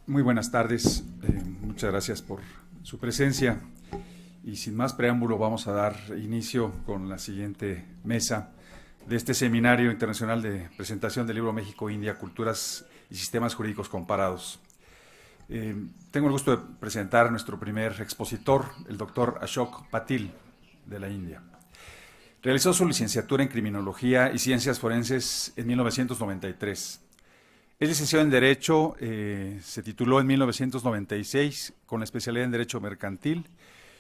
Muy buenas tardes, muchas gracias por su presencia y sin más preámbulo vamos a dar inicio con la siguiente mesa de este Seminario Internacional de Presentación del Libro México-India, Culturas y Sistemas Jurídicos Comparados. Tengo el gusto de presentar a nuestro primer expositor, el doctor Ashok Patil, de la India. Realizó su licenciatura en Criminología y Ciencias Forenses en 1993. Es licenciado en Derecho, se tituló en 1996 con la especialidad en Derecho Mercantil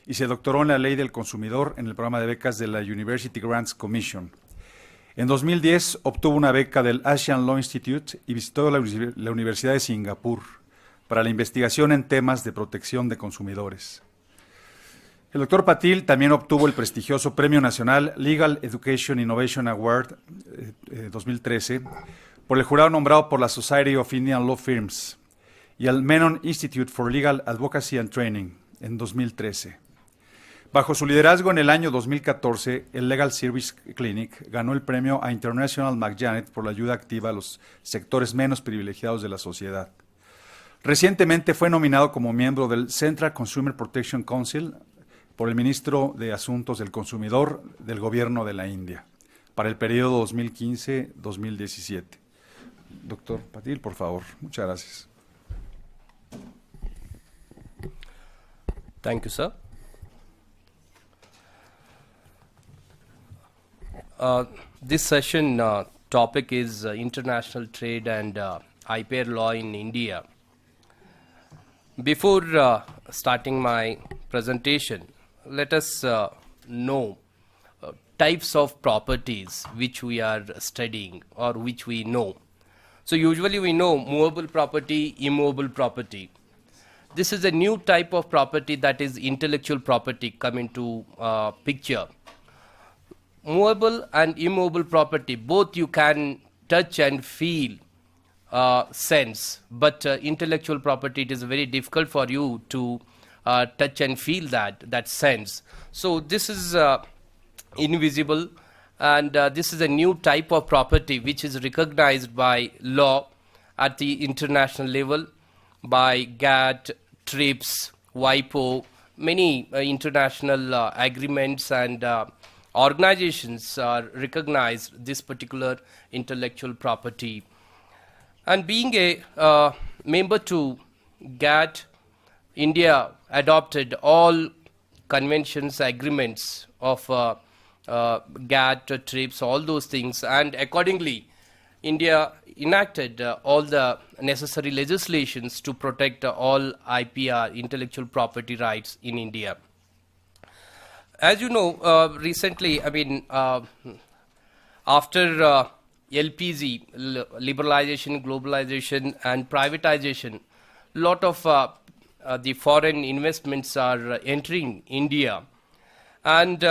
y se doctoró en la Ley del Consumidor en el programa de becas de la University Grants Commission. En 2010 obtuvo una beca del Asian Law Institute y visitó la Universidad de Singapur para la investigación en temas de protección de consumidores. El doctor Patil también obtuvo el prestigioso Premio Nacional Legal Education Innovation Award 2013 por el jurado nombrado por la Society of Indian Law Firms y el Menon Institute for Legal Advocacy and Training en 2013. Bajo su liderazgo en el año 2014, el Legal Service Clinic ganó el premio a International McJanet por la ayuda activa a los sectores menos privilegiados de la sociedad. Recientemente fue nominado como miembro del Central Consumer Protection Council por el ministro de Asuntos del Consumidor del Gobierno de la India para el periodo 2015-2017. Doctor Patil, por favor. Muchas gracias. Thank you, sir. This session topic is international trade and IPR law in India. Before starting my presentation, let us know types of properties which we are studying or which we know. So usually we know movable property, immovable property. This is a new type of property, that is intellectual property, come into picture. Movable and immovable property, both you can touch and feel, sense, but intellectual property, it is very difficult for you to touch and feel that sense. So this is invisible, and this is a new type of property which is recognized by law at the international level by GATT, TRIPS, WIPO, many international agreements and organizations recognize this particular intellectual property. And being a member to GATT, India adopted all conventions, agreements of GATT, TRIPS, all those things, and accordingly India enacted all the necessary legislations to protect all IPR, intellectual property rights in India. As you know, recently, after LPG, liberalization, globalization, and privatization, lot of the foreign investments are entering India, and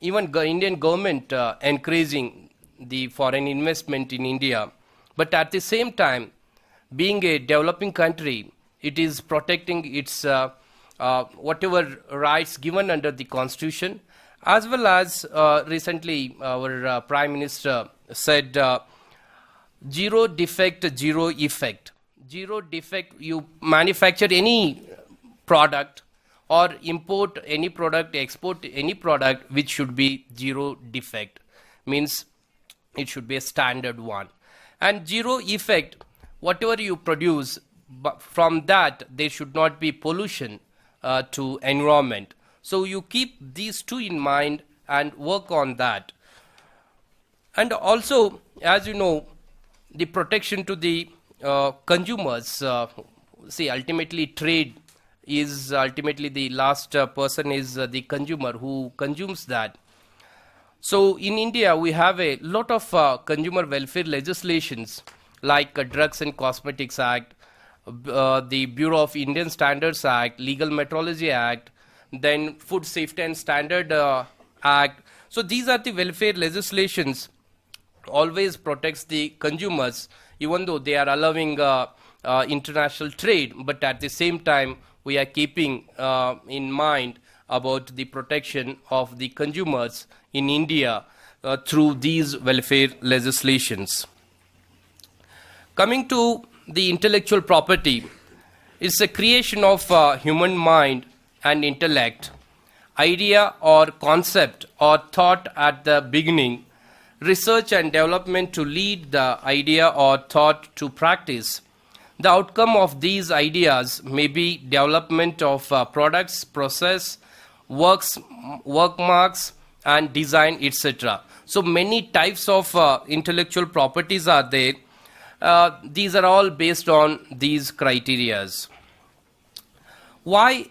even Indian government encouraging the foreign investment in India. But at the same time, being a developing country, it is protecting its whatever rights given under the constitution, as well as recently our Prime Minister said zero defect, zero effect. Zero defect, you manufacture any product or import any product, export any product, which should be zero defect, means it should be a standard one. And zero effect, whatever you produce, but from that there should not be pollution to environment. So you keep these two in mind and work on that. And also, as you know, the protection to the consumers, see, ultimately trade is ultimately the last person is the consumer who consumes that. So in India, we have a lot of consumer welfare legislations like Drugs and Cosmetics Act, the Bureau of Indian Standards Act, Legal Metrology Act, then Food Safety and Standard Act. So these are the welfare legislations, always protects the consumers, even though they are allowing international trade, but at the same time we are keeping in mind about the protection of the consumers in India through these welfare legislations. Coming to the intellectual property, it's a creation of human mind and intellect, idea or concept or thought at the beginning, research and development to lead the idea or thought to practice. The outcome of these ideas may be development of products, process, works, work marks, and design, etc. So many types of intellectual properties are there. These are all based on these criterias. Why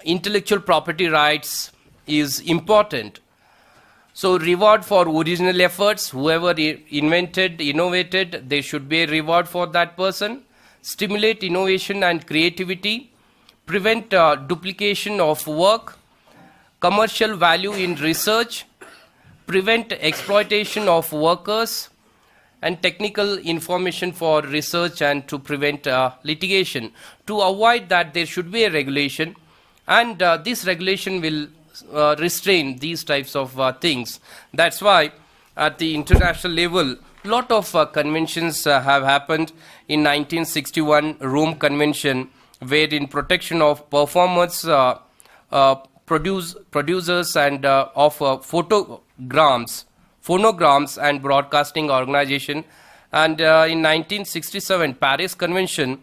intellectual property rights is important? So reward for original efforts. Whoever invented, innovated, there should be a reward for that person. Stimulate innovation and creativity. Prevent duplication of work. Commercial value in research. Prevent exploitation of workers. And technical information for research and to prevent litigation. To avoid that, there should be a regulation, and this regulation will restrain these types of things. That's why at the international level, lot of conventions have happened. In 1961, Rome Convention, wherein protection of performers, producers and of phonograms and broadcasting organization, and in 1967 Paris Convention,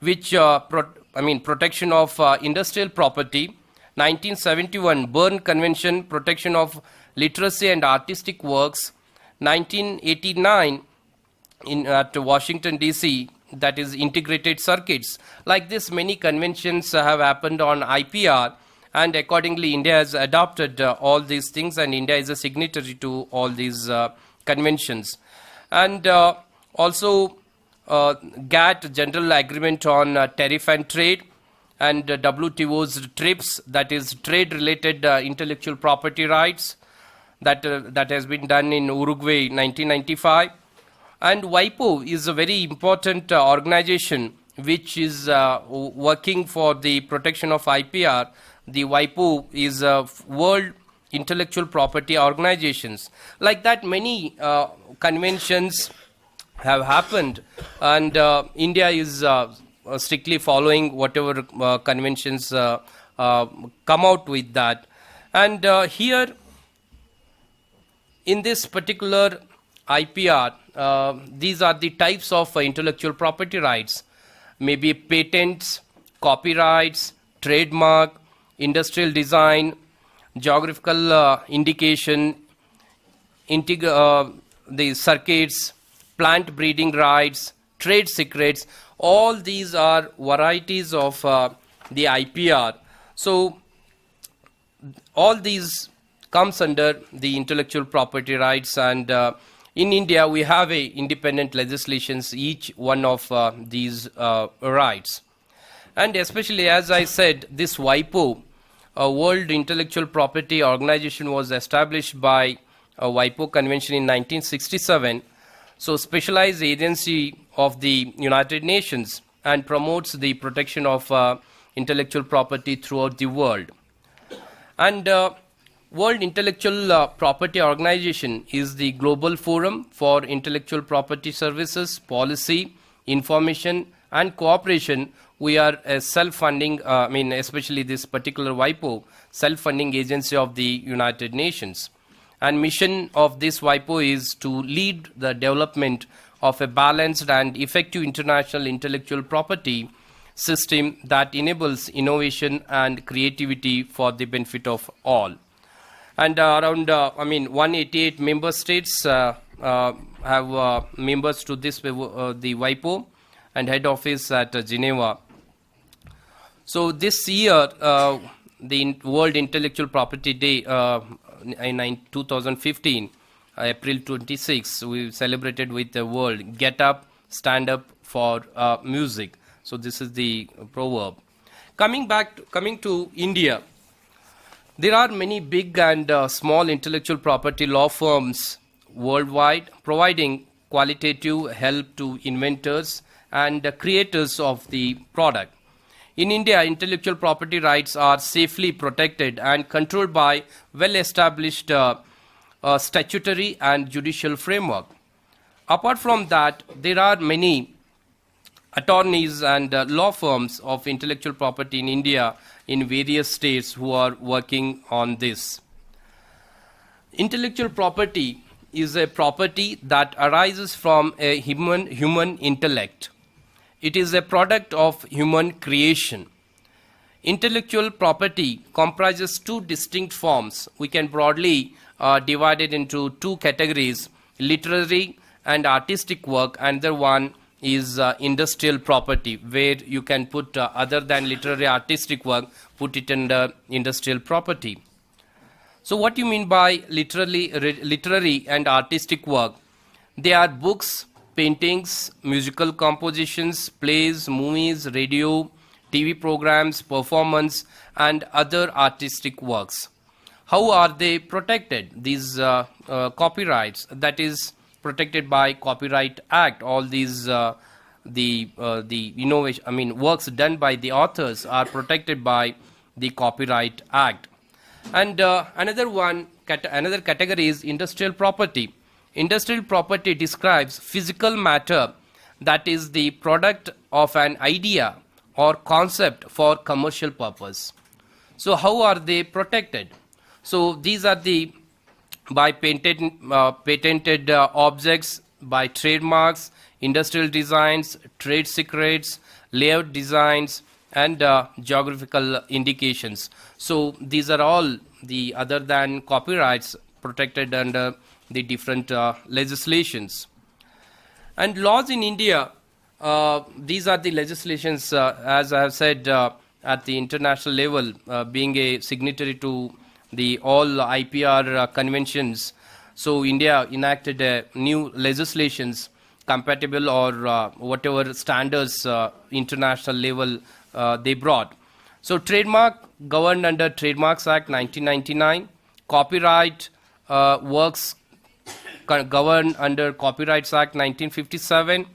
which protection of industrial property. 1971 Berne Convention, protection of literacy and artistic works. 1989 at Washington DC, that is integrated circuits. Like this, many conventions have happened on IPR. And accordingly, India has adopted all these things, and India is a signatory to all these conventions. And also GATT, General Agreement on Tariff and Trade, and WTO's TRIPS, that is trade-related intellectual property rights, that has been done in Uruguay 1995. And WIPO is a very important organization which is working for the protection of IPR. The WIPO is World Intellectual Property Organizations. Like that, many conventions have happened, and India is strictly following whatever conventions come out with that. And here, in this particular IPR, these are the types of intellectual property rights. Maybe patents, copyrights, trademark, industrial design, geographical indication, the circuits, plant breeding rights, trade secrets. All these are varieties of the IPR. So all these comes under the intellectual property rights, and in India we have independent legislations each one of these rights. And especially, as I said, this WIPO, World Intellectual Property Organization, was established by a WIPO Convention in 1967. So specialized agency of the United Nations, and promotes the protection of intellectual property throughout the world. And World Intellectual Property Organization is the global forum for intellectual property services, policy, information and cooperation. We are a self-funding, especially this particular WIPO, self-funding agency of the United Nations. And mission of this WIPO is to lead the development of a balanced and effective international intellectual property system that enables innovation and creativity for the benefit of all. And around 188 member states have members to this the WIPO, and head office at Geneva. So this year, the World Intellectual Property Day in 2015, April 26, we celebrated with the world Get Up, Stand Up for Music. So this is the proverb. Coming to India, there are many big and small intellectual property law firms worldwide providing qualitative help to inventors and creators of the product. In India, intellectual property rights are safely protected and controlled by well-established statutory and judicial framework. Apart from that, there are many attorneys and law firms of intellectual property in India in various states who are working on this. Intellectual property is a property that arises from a human intellect. It is a product of human creation. Intellectual property comprises two distinct forms. We can broadly divide it into two categories: literary and artistic work. Another one is industrial property, where you can put other than literary artistic work, put it under industrial property. So what do you mean by literary and artistic work? They are books, paintings, musical compositions, plays, movies, radio, TV programs, performance, and other artistic works. How are they protected? These copyrights, that is protected by Copyright Act. All these the innovation, works done by the authors are protected by the Copyright Act. And another category is industrial property. Industrial property describes physical matter that is the product of an idea or concept for commercial purpose. So how are they protected? So these are the by patented objects, by trademarks, industrial designs, trade secrets, layout designs, and geographical indications. So these are all the other than copyrights protected under the different legislations. And laws in India, these are the legislations, as I have said, at the international level, being a signatory to the all IPR conventions. So India enacted new legislations compatible or whatever standards international level they brought. So trademark governed under Trademarks Act 1999, copyright works governed under Copyrights Act 1957,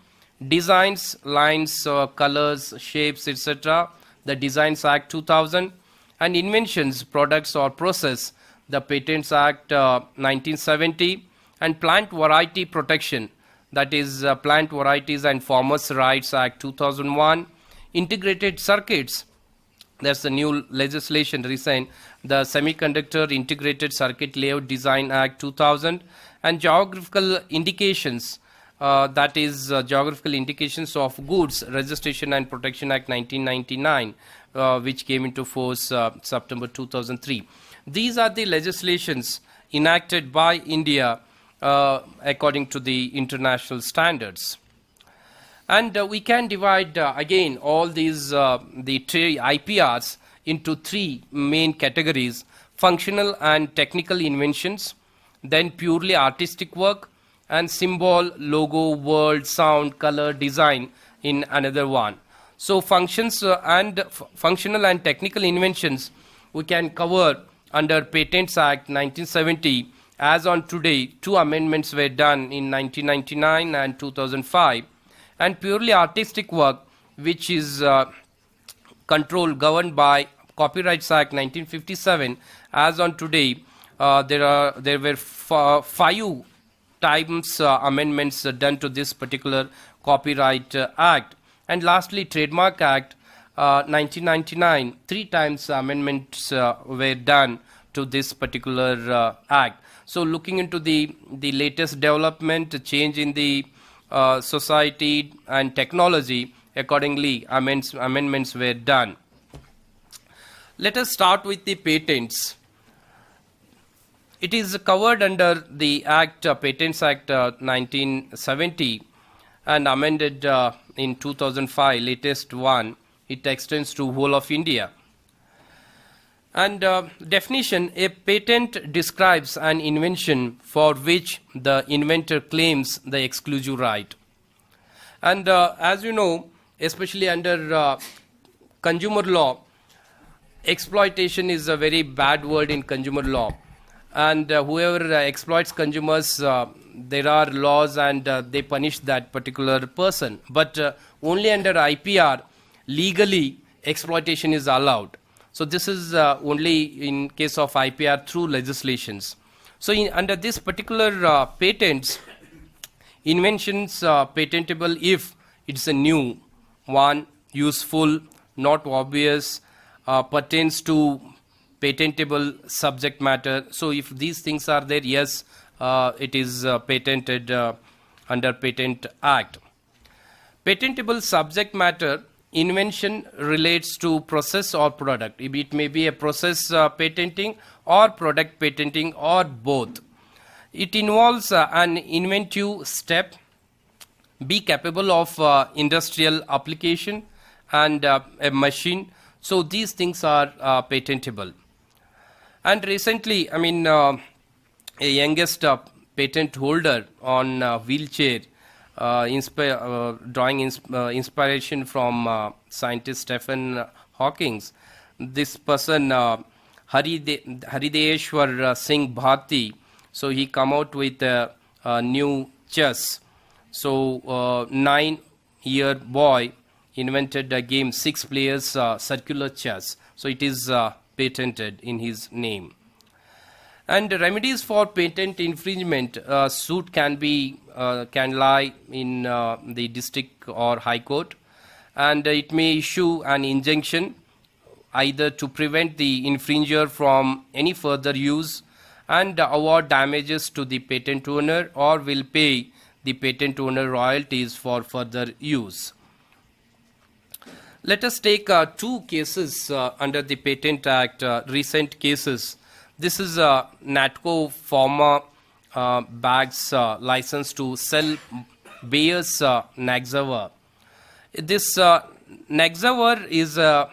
designs, lines, colors, shapes, etc., the Designs Act 2000, and inventions, products or process, the Patents Act 1970, and plant variety protection, that is Plant Varieties and Farmers' Rights Act 2001, integrated circuits, that's the new legislation recent, the Semiconductor Integrated Circuit Layout Design Act 2000, and geographical indications, that is geographical indications of goods, Registration and Protection Act 1999, which came into force September 2003. These are the legislations enacted by India according to the international standards. And we can divide again all these IPRs into three main categories: functional and technical inventions, then purely artistic work, and symbol, logo, word, sound, color, design in another one. So functional and technical inventions we can cover under Patents Act 1970. As on today, two amendments were done in 1999 and 2005. And purely artistic work, which is governed by Copyrights Act 1957. As on today, there were 5 times amendments done to this particular Copyright Act. And lastly, Trademark Act 1999, 3 times amendments were done to this particular act. So looking into the latest development, change in the society and technology, accordingly amendments were done. Let us start with the patents. It is covered under the Act, Patents Act 1970, and amended in 2005, latest one. It extends to whole of India. And definition: a patent describes an invention for which the inventor claims the exclusive right. And as you know, especially under consumer law, exploitation is a very bad word in consumer law. And whoever exploits consumers, there are laws and they punish that particular person. But only under IPR, legally, exploitation is allowed. So this is only in case of IPR through legislations. So under this particular patents, inventions patentable if it's a new one, useful, not obvious, pertains to patentable subject matter. So if these things are there, yes, it is patented under Patent Act. Patentable subject matter, invention relates to process or product. It may be a process patenting or product patenting or both. It involves an inventive step, be capable of industrial application and a machine. So these things are patentable. And recently, a youngest patent holder on wheelchair, drawing inspiration from scientist Stephen Hawking. This person, Harideshwar Singh Bharti, so he come out with a new chess. So 9-year boy invented a game, 6 players circular chess. So it is patented in his name. And remedies for patent infringement, suit can lie in the district or high court, and it may issue an injunction either to prevent the infringer from any further use and award damages to the patent owner, or will pay the patent owner royalties for further use. Let us take 2 cases under the Patent Act, recent cases. This is Natco Pharma bags license to sell Bayer's Naxavar. This Naxavar is a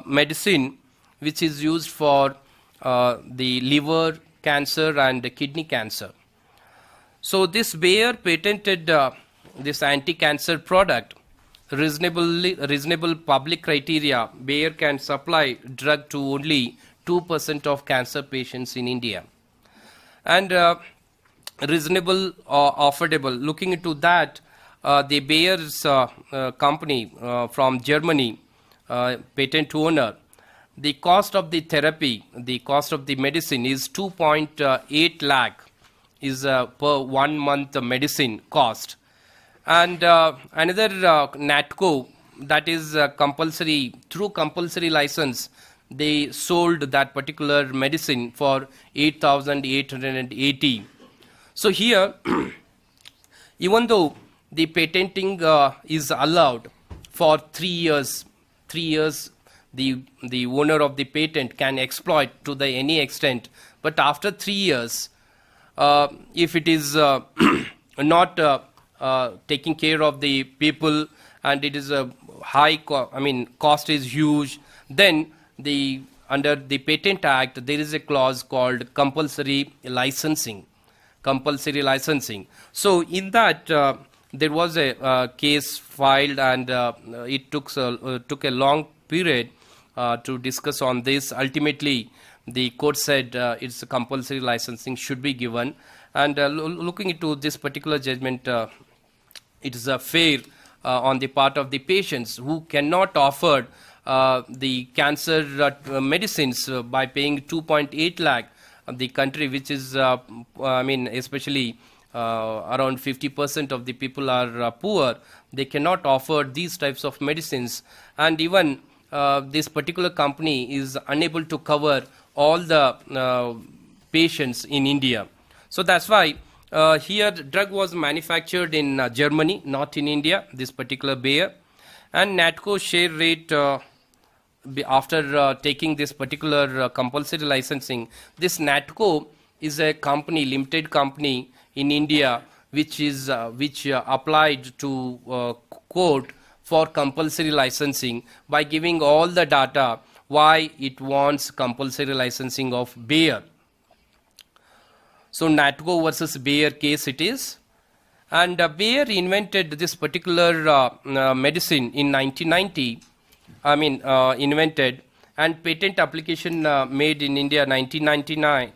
medicine which is used for the liver cancer and kidney cancer. So this Bayer patented this anti-cancer product. Reasonable public criteria, Bayer can supply drug to only 2% of cancer patients in India. And reasonable or affordable, looking into that, the Bayer's company from Germany, patent owner, the cost of the therapy, the cost of the medicine is 2.8 lakh is per 1 month medicine cost. And another Natco, that is compulsory, through compulsory license, they sold that particular medicine for 8,880. So here, even though the patenting is allowed for 3 years, the owner of the patent can exploit to the any extent, but after 3 years, if it is not taking care of the people and it is a high cost is huge, then under the Patent Act there is a clause called compulsory licensing. So in that there was a case filed, and it took a long period to discuss on this. Ultimately the court said it's a compulsory licensing should be given, and looking into this particular judgment, it is fair on the part of the patients who cannot afford the cancer medicines by paying 2.8 lakh. The country which is, especially around 50% of the people are poor, they cannot afford these types of medicines, and even this particular company is unable to cover all the patients in India. So that's why here drug was manufactured in Germany, not in India, this particular Bayer. And Natco share rate, after taking this particular compulsory licensing, this Natco is a company, limited company in India, which applied to court for compulsory licensing by giving all the data why it wants compulsory licensing of Bayer. So Natco versus Bayer case it is. And Bayer invented this particular medicine in 1990, invented, and patent application made in India 1999.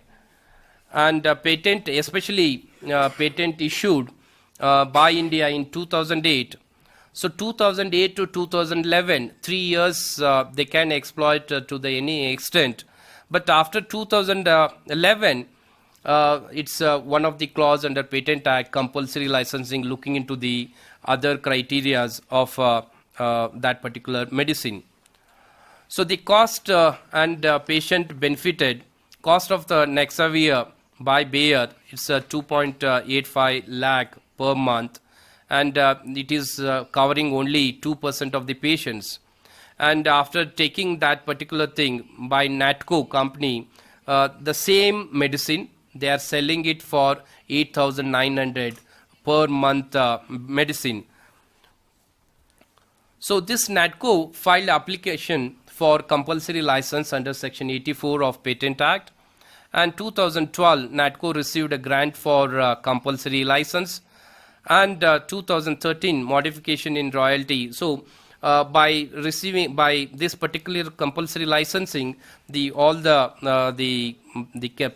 And patent, especially patent issued by India in 2008. So 2008 to 2011, 3 years they can exploit to the any extent. But after 2011, it's one of the clause under Patent Act, compulsory licensing, looking into the other criterias of that particular medicine. So the cost and patient benefited, cost of the Nexavir by Bayer, it's 2.85 lakh per month, and it is covering only 2% of the patients. And after taking that particular thing by Natco company, the same medicine, they are selling it for 8,900 per month medicine. So this Natco filed application for compulsory license under Section 84 of Patent Act, and 2012 Natco received a grant for compulsory license, and 2013 modification in royalty. So by this particular compulsory licensing, all the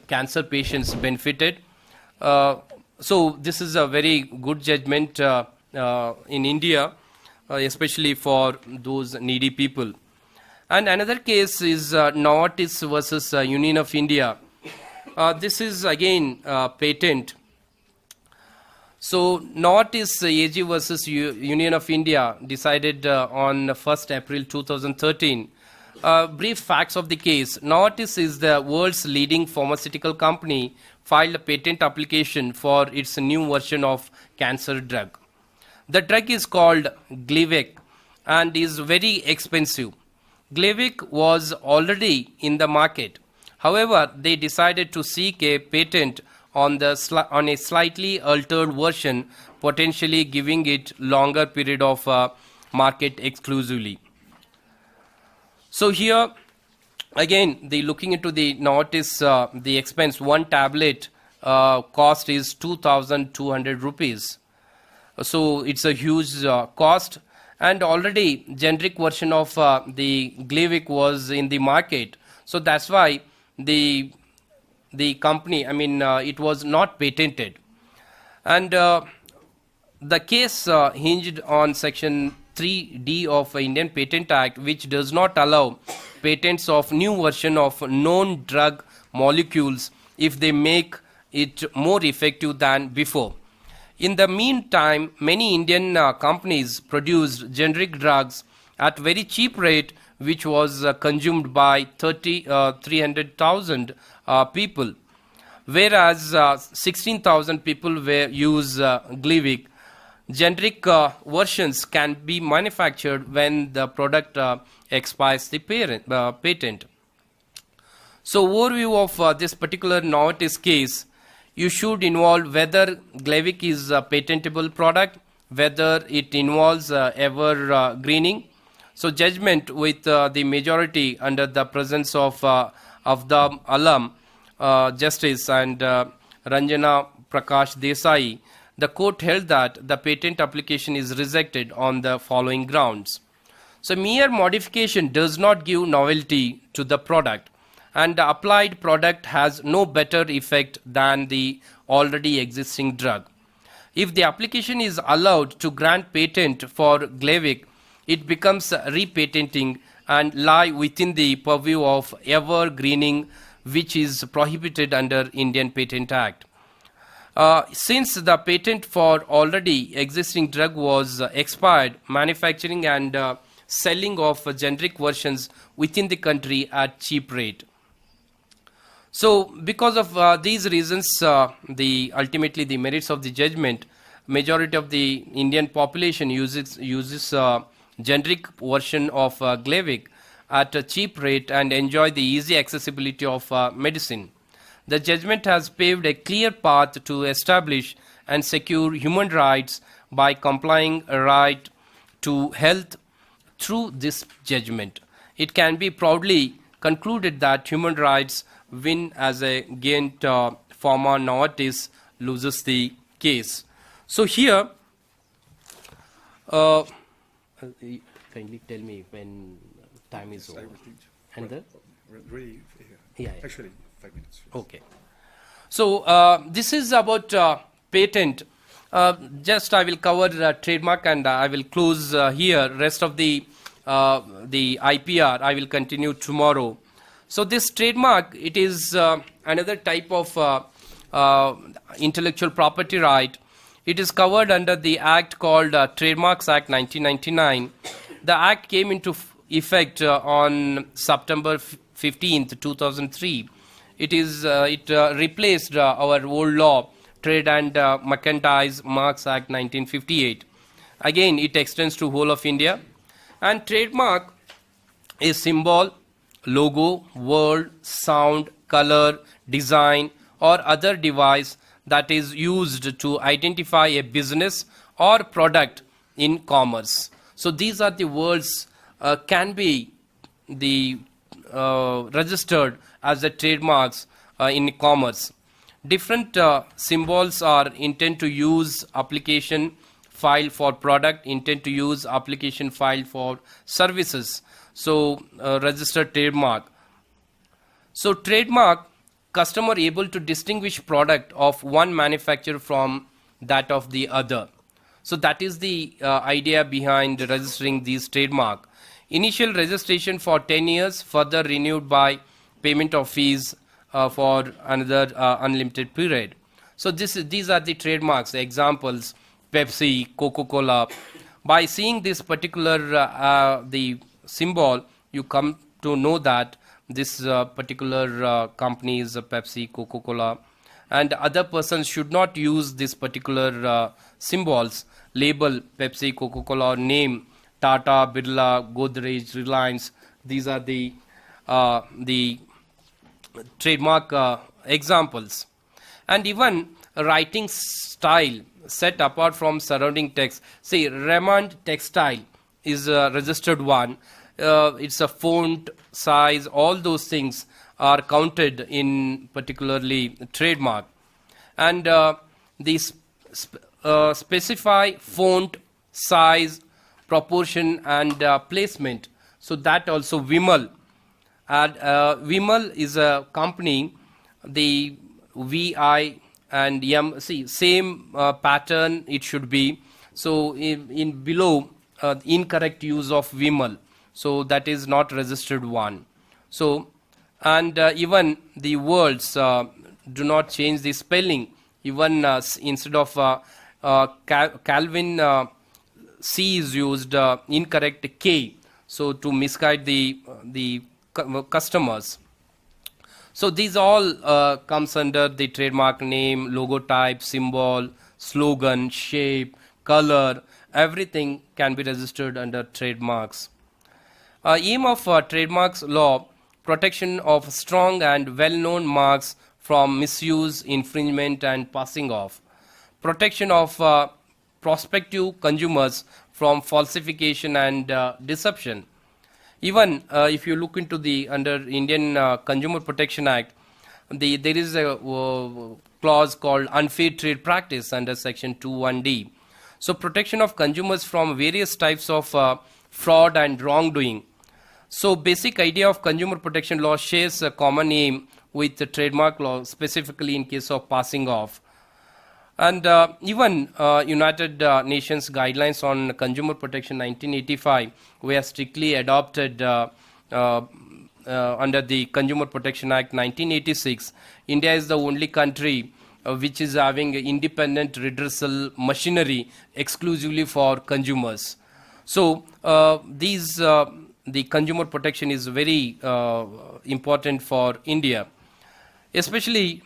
cancer patients benefited. So this is a very good judgment in India, especially for those needy people. And another case is Novartis versus Union of India. This is again patent. So Novartis AG versus Union of India decided on 1st April 2013. Brief facts of the case. Novartis is the world's leading pharmaceutical company, filed a patent application for its new version of cancer drug. The drug is called Gleevec and is very expensive. Gleevec was already in the market. However, they decided to seek a patent on a slightly altered version, potentially giving it longer period of market exclusively. So here, again, looking into the Novartis, the expense, one tablet cost is 2,200 rupees. So it's a huge cost, and already generic version of the Gleevec was in the market. So that's why the company, it was not patented. And the case hinged on Section 3D of Indian Patent Act, which does not allow patents of new version of known drug molecules if they make it more effective than before. In the meantime, many Indian companies produced generic drugs at very cheap rate, which was consumed by 300,000 people, whereas 16,000 people use Gleevec. Generic versions can be manufactured when the product expires the patent. So overview of this particular Novartis case, you should involve whether Gleevec is a patentable product, whether it involves ever greening. So judgment with the majority under the presence of the Alam Justice and Ranjana Prakash Desai, the court held that the patent application is rejected on the following grounds. So mere modification does not give novelty to the product, and the applied product has no better effect than the already existing drug. If the application is allowed to grant patent for Gleevec, it becomes repatenting and lie within the purview of ever greening, which is prohibited under Indian Patent Act. Since the patent for already existing drug was expired, manufacturing and selling of generic versions within the country at cheap rate. So because of these reasons, ultimately the merits of the judgment, majority of the Indian population uses generic version of Gleevec at a cheap rate and enjoy the easy accessibility of medicine. The judgment has paved a clear path to establish and secure human rights by complying a right to health through this judgment. It can be proudly concluded that human rights win as against Pharma Novartis loses the case. So here, kindly tell me when time is over. And Really, yeah. Actually, 5 minutes. Okay. So this is about patent. Just I will cover trademark and I will close here. Rest of the IPR I will continue tomorrow. So this trademark, it is another type of intellectual property right. It is covered under the act called Trademarks Act 1999. The act came into effect on September 15th, 2003. It replaced our old law, Trade and Mercantile Marks Act 1958. Again, it extends to whole of India. And trademark is symbol, logo, word, sound, color, design, or other device that is used to identify a business or product in commerce. So these are the words can be registered as the trademarks in commerce. Different symbols are intent to use application file for product, intent to use application file for services. So registered trademark. So trademark, customer able to distinguish product of one manufacturer from that of the other. So that is the idea behind registering these trademark. Initial registration for 10 years, further renewed by payment of fees for another unlimited period. So these are the trademarks, examples, Pepsi, Coca-Cola. By seeing this particular the symbol, you come to know that this particular company is Pepsi, Coca-Cola, and other persons should not use this particular symbols, label Pepsi, Coca-Cola, or name Tata, Birla, Godrej, Reliance. These are the trademark examples. And even writing style set apart from surrounding text. Say Raymond Textile is a registered one. It's a font, size, all those things are counted in particularly trademark. And the specify font, size, proportion and placement. So that also Vimal. And Vimal is a company, the VI and M, see, same pattern it should be. So in below incorrect use of Vimal. So that is not registered one. So and even the words do not change the spelling. Even instead of Calvin C is used, incorrect K. So to misguide the customers. So these all comes under the trademark name, logo type, symbol, slogan, shape, color. Everything can be registered under trademarks. Aim of trademarks law, protection of strong and well-known marks from misuse, infringement and passing off. Protection of prospective consumers from falsification and deception. Even if you look into the under Indian Consumer Protection Act, there is a clause called unfair trade practice under section 21D. So protection of consumers from various types of fraud and wrongdoing. So basic idea of consumer protection law shares a common aim with the trademark law, specifically in case of passing off. And even United Nations guidelines on consumer protection 1985 were strictly adopted under the Consumer Protection Act 1986. India is the only country which is having independent redressal machinery exclusively for consumers. So the consumer protection is very important for India, especially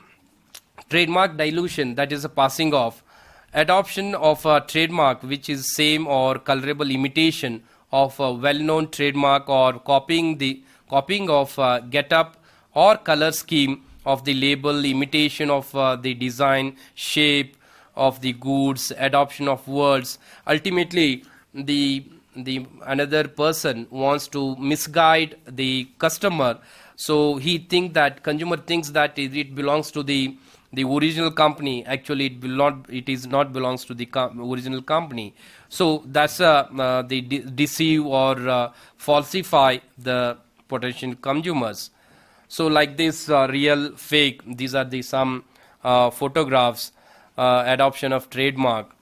trademark dilution, that is a passing off. Adoption of a trademark which is same or colorable imitation of a well-known trademark, or copying of get-up or color scheme of the label, imitation of the design, shape of the goods, adoption of words. Ultimately, the another person wants to misguide the customer, so consumer thinks that it belongs to the original company. Actually it is not belongs to the original company. So that's they deceive or falsify the potential consumers. So like this real, fake, these are the some photographs. adoption of trademark.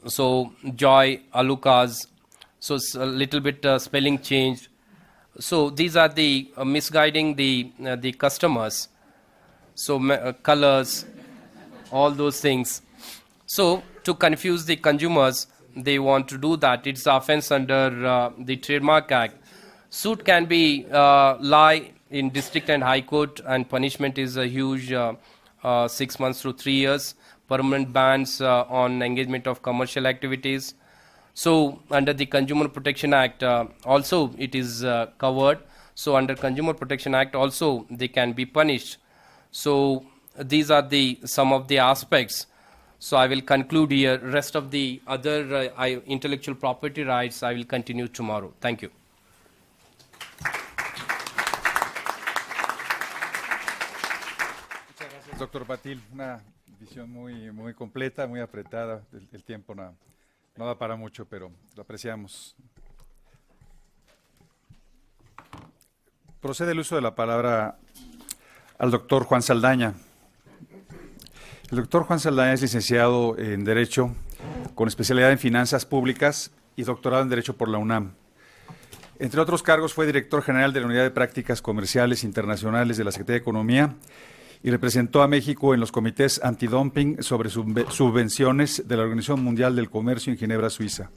So Joy, Alucas, so it's a little bit spelling change. So these are the misguiding the customers. So colors, all those things. So to confuse the consumers, they want to do that. It's offense under the Trademark Act. Suit can be lie in district and high court, and punishment is a huge 6 months to 3 years. Permanent bans on engagement of commercial activities. So under the Consumer Protection Act, also it is covered. So under Consumer Protection Act also they can be punished. So these are the some of the aspects. So I will conclude here. Rest of the other intellectual property rights I will continue tomorrow. Thank you. Muchas gracias, doctor Patil. Una visión muy completa, muy apretada. El tiempo no da para mucho, pero lo apreciamos. Procede el uso de la palabra al doctor Juan Saldaña. El doctor Juan Saldaña es licenciado en Derecho con especialidad en Finanzas Públicas y doctorado en Derecho por la UNAM. Entre otros cargos fue director general de la Unidad de Prácticas Comerciales Internacionales de la Secretaría de Economía y representó a México en los comités antidumping sobre subvenciones de la Organización Mundial del Comercio en Ginebra, Suiza.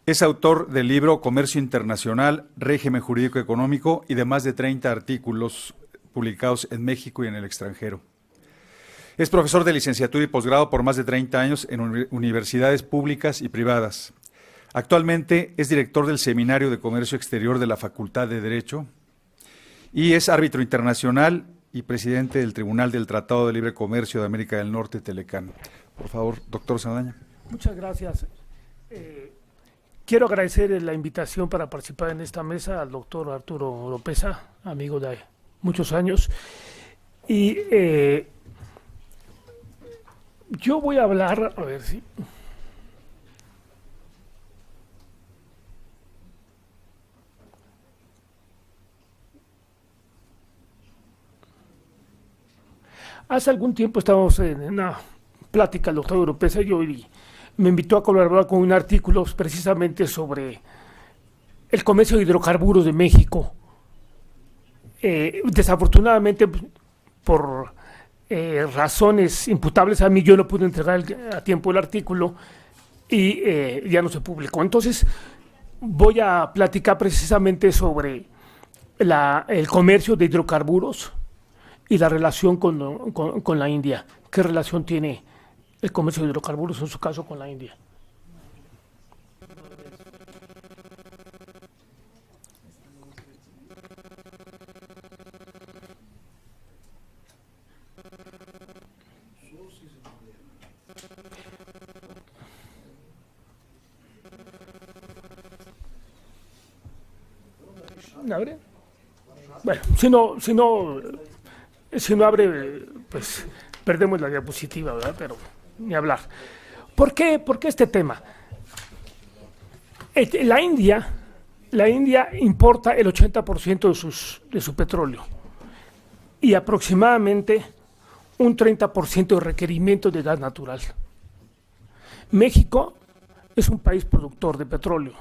Es autor del libro Comercio Internacional, Régimen Jurídico Económico y de más de 30 artículos publicados en México y en el extranjero. Es profesor de licenciatura y posgrado por más de 30 años en universidades públicas y privadas. Actualmente es director del Seminario de Comercio Exterior de la Facultad de Derecho y es árbitro internacional y presidente del Tribunal del Tratado de Libre Comercio de América del Norte, Telecán. Por favor, doctor Saldaña. Muchas gracias. Quiero agradecer la invitación para participar en esta mesa al doctor Arturo Oropeza, amigo de muchos años. Y yo voy a hablar, a ver si... Hace algún tiempo estábamos en una plática, el doctor Oropeza y yo, y me invitó a colaborar con un artículo precisamente sobre el comercio de hidrocarburos de México. Desafortunadamente, por razones imputables a mí, yo no pude entregar a tiempo el artículo y ya no se publicó. Entonces, voy a platicar precisamente sobre el comercio de hidrocarburos y la relación con la India. ¿Qué relación tiene el comercio de hidrocarburos, en su caso, con la India? ¿Abre? Bueno, si no abre, pues perdemos la diapositiva, ¿verdad? Pero ni hablar. ¿Por qué este tema? La India importa el 80% de su petróleo y aproximadamente un 30% de requerimiento de gas natural. México es un país productor de petróleo.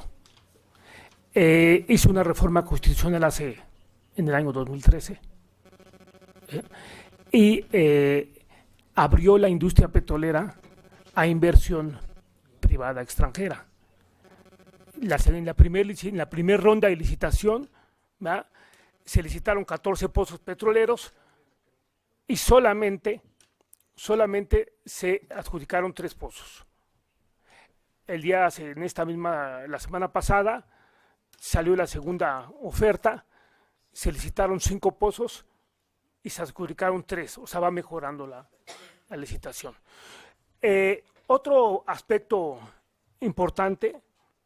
Hizo una reforma constitucional en el año 2013 y abrió la industria petrolera a inversión privada extranjera. En la primera ronda de licitación, ¿verdad?, se licitaron 14 pozos petroleros y solamente se adjudicaron 3 pozos. La semana pasada salió la segunda oferta, se licitaron 5 pozos y se adjudicaron 3, o sea, va mejorando la licitación. Otro aspecto importante,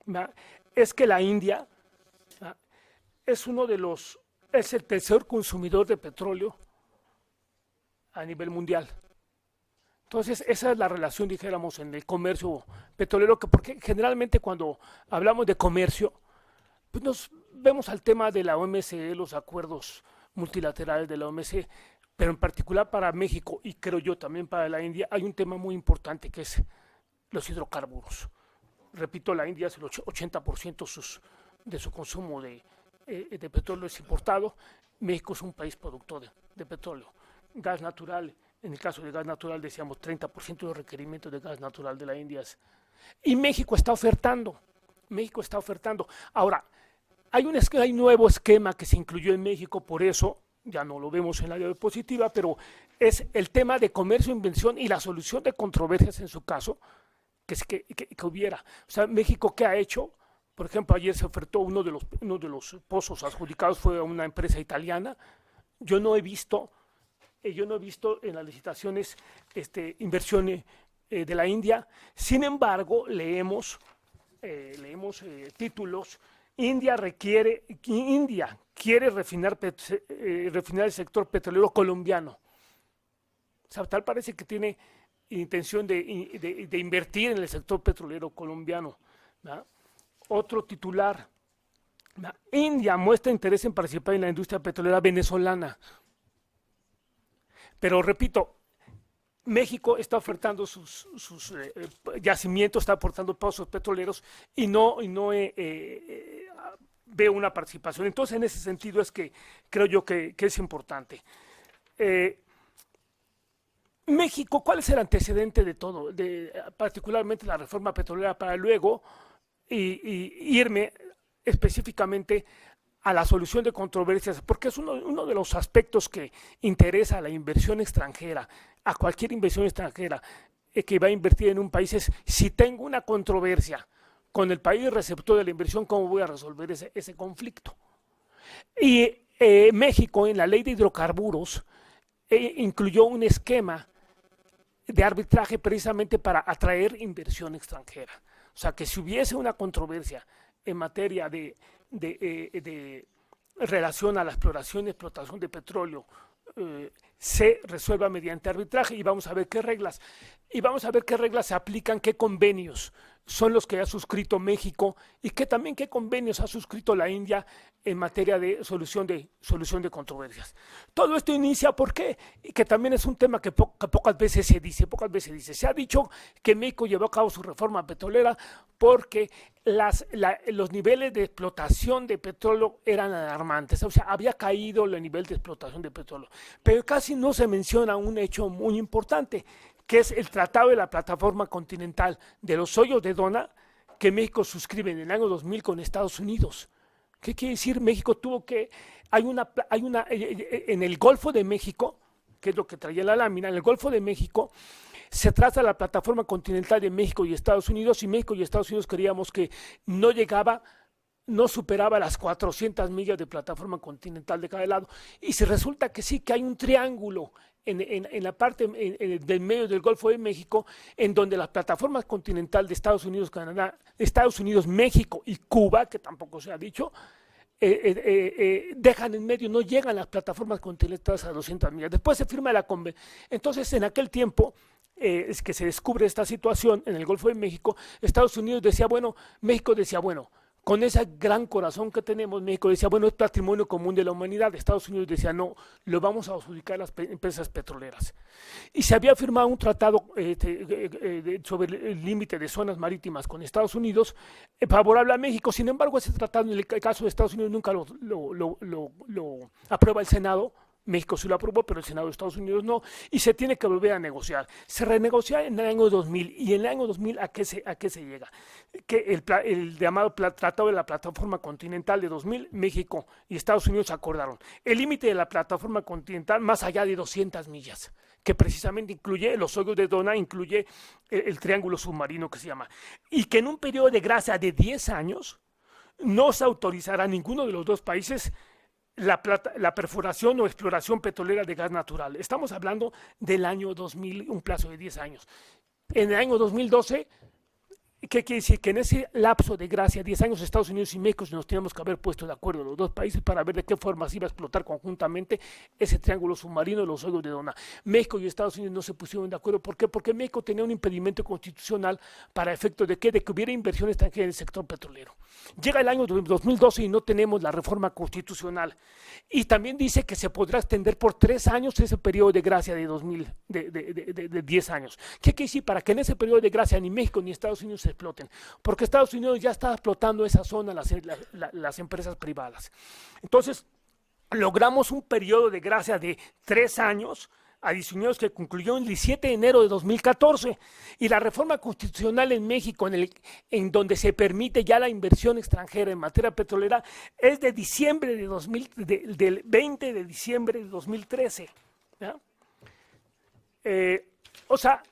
¿verdad?, es que la India, ¿verdad?, es el tercer consumidor de petróleo a nivel mundial. Entonces, esa es la relación, dijéramos, en el comercio petrolero, porque generalmente cuando hablamos de comercio, pues nos vemos al tema de la OMC, los acuerdos multilaterales de la OMC, pero en particular para México y creo yo también para la India hay un tema muy importante que es los hidrocarburos. Repito, la India es el 80% de su consumo de petróleo es importado. México es un país productor de petróleo. Gas natural, en el caso de gas natural decíamos 30% de requerimiento de gas natural de la India y México está ofertando. Ahora, hay un nuevo esquema que se incluyó en México, por eso ya no lo vemos en la diapositiva, pero es el tema de comercio, inversión y la solución de controversias en su caso, que hubiera. O sea, México, ¿qué ha hecho? Por ejemplo, ayer se ofertó uno de los pozos adjudicados fue a una empresa italiana. Yo no he visto en las licitaciones inversiones de la India. Sin embargo, leemos títulos. India quiere refinar el sector petrolero colombiano. O sea, tal parece que tiene intención de invertir en el sector petrolero colombiano, ¿verdad? Otro titular, ¿verdad? India muestra interés en participar en la industria petrolera venezolana. Pero repito, México está ofertando sus yacimientos, está aportando pozos petroleros y no veo una participación. Entonces, en ese sentido es que creo yo que es importante. México, ¿cuál es el antecedente de todo? Particularmente la reforma petrolera para luego irme específicamente a la solución de controversias, porque es uno de los aspectos que interesa a la inversión extranjera, a cualquier inversión extranjera que va a invertir en un país, es si tengo una controversia con el país receptor de la inversión, ¿cómo voy a resolver ese conflicto? Y México, en la ley de hidrocarburos, incluyó un esquema de arbitraje precisamente para atraer inversión extranjera. O sea, que si hubiese una controversia en materia de relación a la exploración y explotación de petróleo, se resuelva mediante arbitraje y vamos a ver qué reglas. Y vamos a ver qué reglas se aplican, qué convenios son los que ha suscrito México y qué convenios ha suscrito la India en materia de solución de controversias. Todo esto inicia, ¿por qué? Y que también es un tema que pocas veces se dice. Se ha dicho que México llevó a cabo su reforma petrolera porque los niveles de explotación de petróleo eran alarmantes, o sea, había caído el nivel de explotación de petróleo. Pero casi no se menciona un hecho muy importante, que es el Tratado de la Plataforma Continental de los Hoyos de Dona, que México suscribe en el año 2000 con Estados Unidos. ¿Qué quiere decir? México en el Golfo de México, que es lo que traía la lámina, en el Golfo de México se traza la Plataforma Continental de México y Estados Unidos, y México y Estados Unidos queríamos que no superaba las 400 millas de plataforma continental de cada lado, y si resulta que sí, que hay un triángulo en la parte del medio del Golfo de México, en donde la plataforma continental de Estados Unidos, Canadá, Estados Unidos, México y Cuba, que tampoco se ha dicho, dejan en medio, no llegan las plataformas continentales a 200 millas. Después se firma la convención. Entonces, en aquel tiempo, es que se descubre esta situación en el Golfo de México. Estados Unidos decía, bueno, México decía, bueno, con ese gran corazón que tenemos, México decía, bueno, es patrimonio común de la humanidad. Estados Unidos decía, no, lo vamos a adjudicar a las empresas petroleras. Y se había firmado un tratado sobre el límite de zonas marítimas con Estados Unidos, favorable a México. Sin embargo, ese tratado, en el caso de Estados Unidos, nunca lo aprueba el Senado. México sí lo aprobó, pero el Senado de Estados Unidos no, y se tiene que volver a negociar. Se renegocia en el año 2000, y en el año 2000, ¿a qué se llega? Que el llamado Tratado de la Plataforma Continental de 2000, México y Estados Unidos acordaron el límite de la plataforma continental más allá de 200 millas, que precisamente incluye los hoyos de Dona, incluye el triángulo submarino que se llama, y que en un periodo de gracia de 10 años no se autorizará a ninguno de los dos países la perforación o exploración petrolera de gas natural. Estamos hablando del año 2000, un plazo de 10 años. En el año 2012 ¿Qué quiere decir? Que en ese lapso de gracia, 10 años, Estados Unidos y México nos teníamos que haber puesto de acuerdo los dos países para ver de qué forma se iba a explotar conjuntamente ese triángulo submarino de los hoyos de Dona. México y Estados Unidos no se pusieron de acuerdo. ¿Por qué? Porque México tenía un impedimento constitucional para efecto de que hubiera inversión extranjera en el sector petrolero. Llega el año 2012 y no tenemos la reforma constitucional. Y también dice que se podrá extender por 3 años ese periodo de gracia de 10 años. ¿Qué quiere decir? Para que en ese periodo de gracia ni México ni Estados Unidos se exploten, porque Estados Unidos ya está explotando esa zona, las empresas privadas. Entonces, logramos un periodo de gracia de 3 años adicionados que concluyó el 17 de enero de 2014, y la reforma constitucional en México, en donde se permite ya la inversión extranjera en materia petrolera, es de diciembre del 20 de diciembre de 2013. ¿Ya? O sea,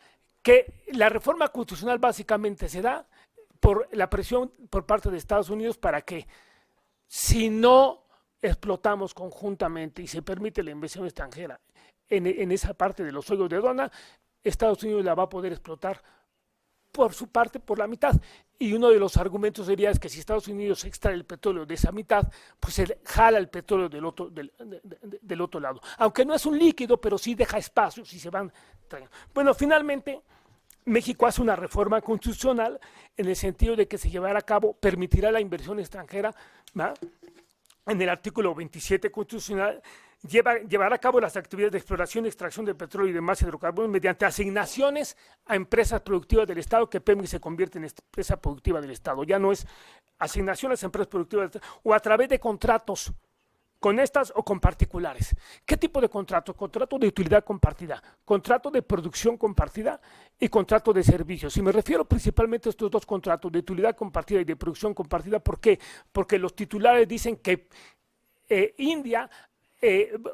que la reforma constitucional básicamente se da por la presión por parte de Estados Unidos para que, si no explotamos conjuntamente y se permite la inversión extranjera en esa parte de los hoyos de Dona, Estados Unidos la va a poder explotar por su parte, por la mitad. Y uno de los argumentos sería es que si Estados Unidos extrae el petróleo de esa mitad, pues se jala el petróleo del otro lado. Aunque no es un líquido, pero sí deja espacios y se van trayendo. Bueno, finalmente, México hace una reforma constitucional en el sentido de que se llevará a cabo, permitirá la inversión extranjera, ¿va? En el artículo 27 constitucional, llevará a cabo las actividades de exploración y extracción de petróleo y demás hidrocarburos mediante asignaciones a empresas productivas del Estado, que Pemex se convierte en empresa productiva del Estado. Ya no es asignaciones a empresas productivas del Estado, o a través de contratos con estas o con particulares. ¿Qué tipo de contrato? Contrato de utilidad compartida, contrato de producción compartida y contrato de servicios. Y me refiero principalmente a estos dos contratos, de utilidad compartida y de producción compartida. ¿Por qué? Porque los titulares dicen que India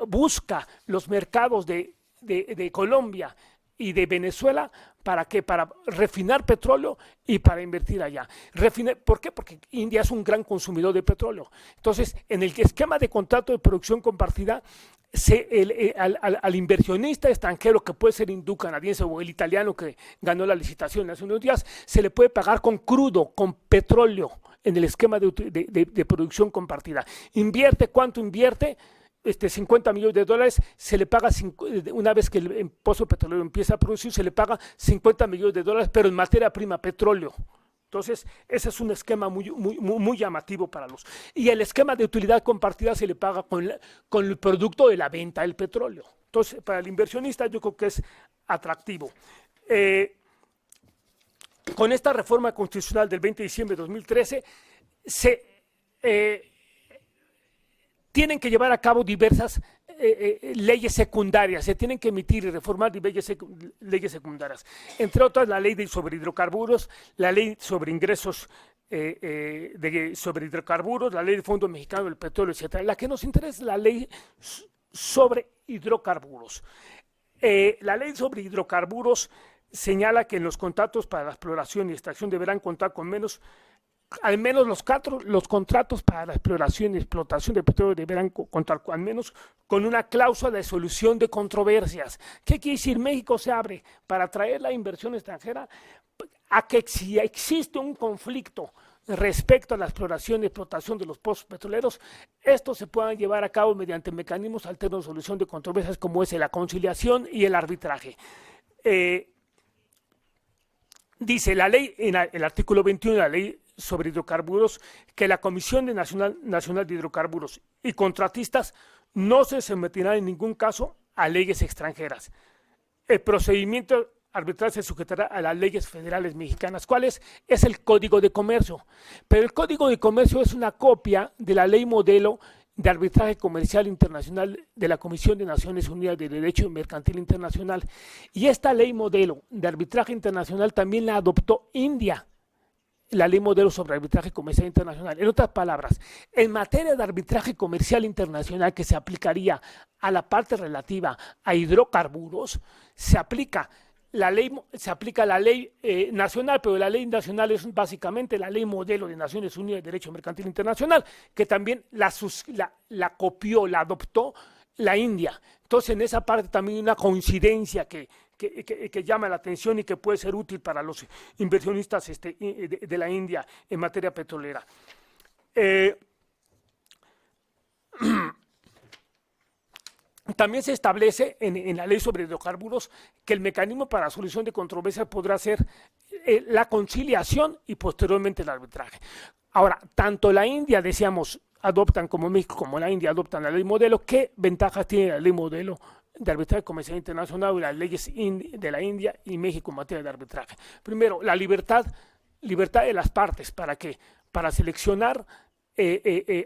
busca los mercados de Colombia y de Venezuela. ¿Para qué? Para refinar petróleo y para invertir allá. ¿Por qué? Porque India es un gran consumidor de petróleo. Entonces, en el esquema de contrato de producción compartida, al inversionista extranjero, que puede ser hindú, canadiense o el italiano que ganó la licitación hace unos días, se le puede pagar con crudo, con petróleo, en el esquema de producción compartida. ¿Invierte? ¿Cuánto invierte? 50 millones de dólares, se le paga, una vez que el pozo petrolero empieza a producir, se le paga 50 millones de dólares, pero en materia prima, petróleo. Entonces, ese es un esquema muy llamativo para los. Y el esquema de utilidad compartida se le paga con el producto de la venta del petróleo. Entonces, para el inversionista yo creo que es atractivo. Con esta reforma constitucional del 20 de diciembre de 2013, tienen que llevar a cabo diversas leyes secundarias, se tienen que emitir y reformar leyes secundarias, entre otras la ley sobre hidrocarburos, la ley sobre ingresos sobre hidrocarburos, la ley del Fondo Mexicano del Petróleo, etc. La que nos interesa es la ley sobre hidrocarburos. La ley sobre hidrocarburos señala que en los contratos para la exploración y extracción deberán contar con al menos los contratos para la exploración y explotación de petróleo deberán contar al menos con una cláusula de solución de controversias. ¿Qué quiere decir? México se abre para atraer la inversión extranjera a que si existe un conflicto respecto a la exploración y explotación de los pozos petroleros, estos se puedan llevar a cabo mediante mecanismos alternos de solución de controversias, como es la conciliación y el arbitraje. Dice la ley, en el artículo 21 de la ley sobre hidrocarburos, que la Comisión Nacional de Hidrocarburos y contratistas no se someterán en ningún caso a leyes extranjeras. El procedimiento arbitral se sujetará a las leyes federales mexicanas. ¿Cuál es? Es el Código de Comercio. Pero el Código de Comercio es una copia de la ley modelo de arbitraje comercial internacional de la Comisión de Naciones Unidas de Derecho Mercantil Internacional. Y esta ley modelo de arbitraje internacional también la adoptó India, la ley modelo sobre arbitraje comercial internacional. En otras palabras, en materia de arbitraje comercial internacional que se aplicaría a la parte relativa a hidrocarburos, se aplica la ley nacional, pero la ley nacional es básicamente la ley modelo de Naciones Unidas de Derecho Mercantil Internacional, que también la copió, la adoptó la India. Entonces, en esa parte también hay una coincidencia que que llama la atención y que puede ser útil para los inversionistas de la India en materia petrolera. También se establece en la ley sobre hidrocarburos que el mecanismo para la solución de controversias podrá ser la conciliación y posteriormente el arbitraje. Ahora, tanto la India, decíamos, adoptan como México, como la India adoptan la ley modelo. ¿Qué ventajas tiene la ley modelo de arbitraje comercial internacional y las leyes de la India y México en materia de arbitraje? Primero, la libertad de las partes para seleccionar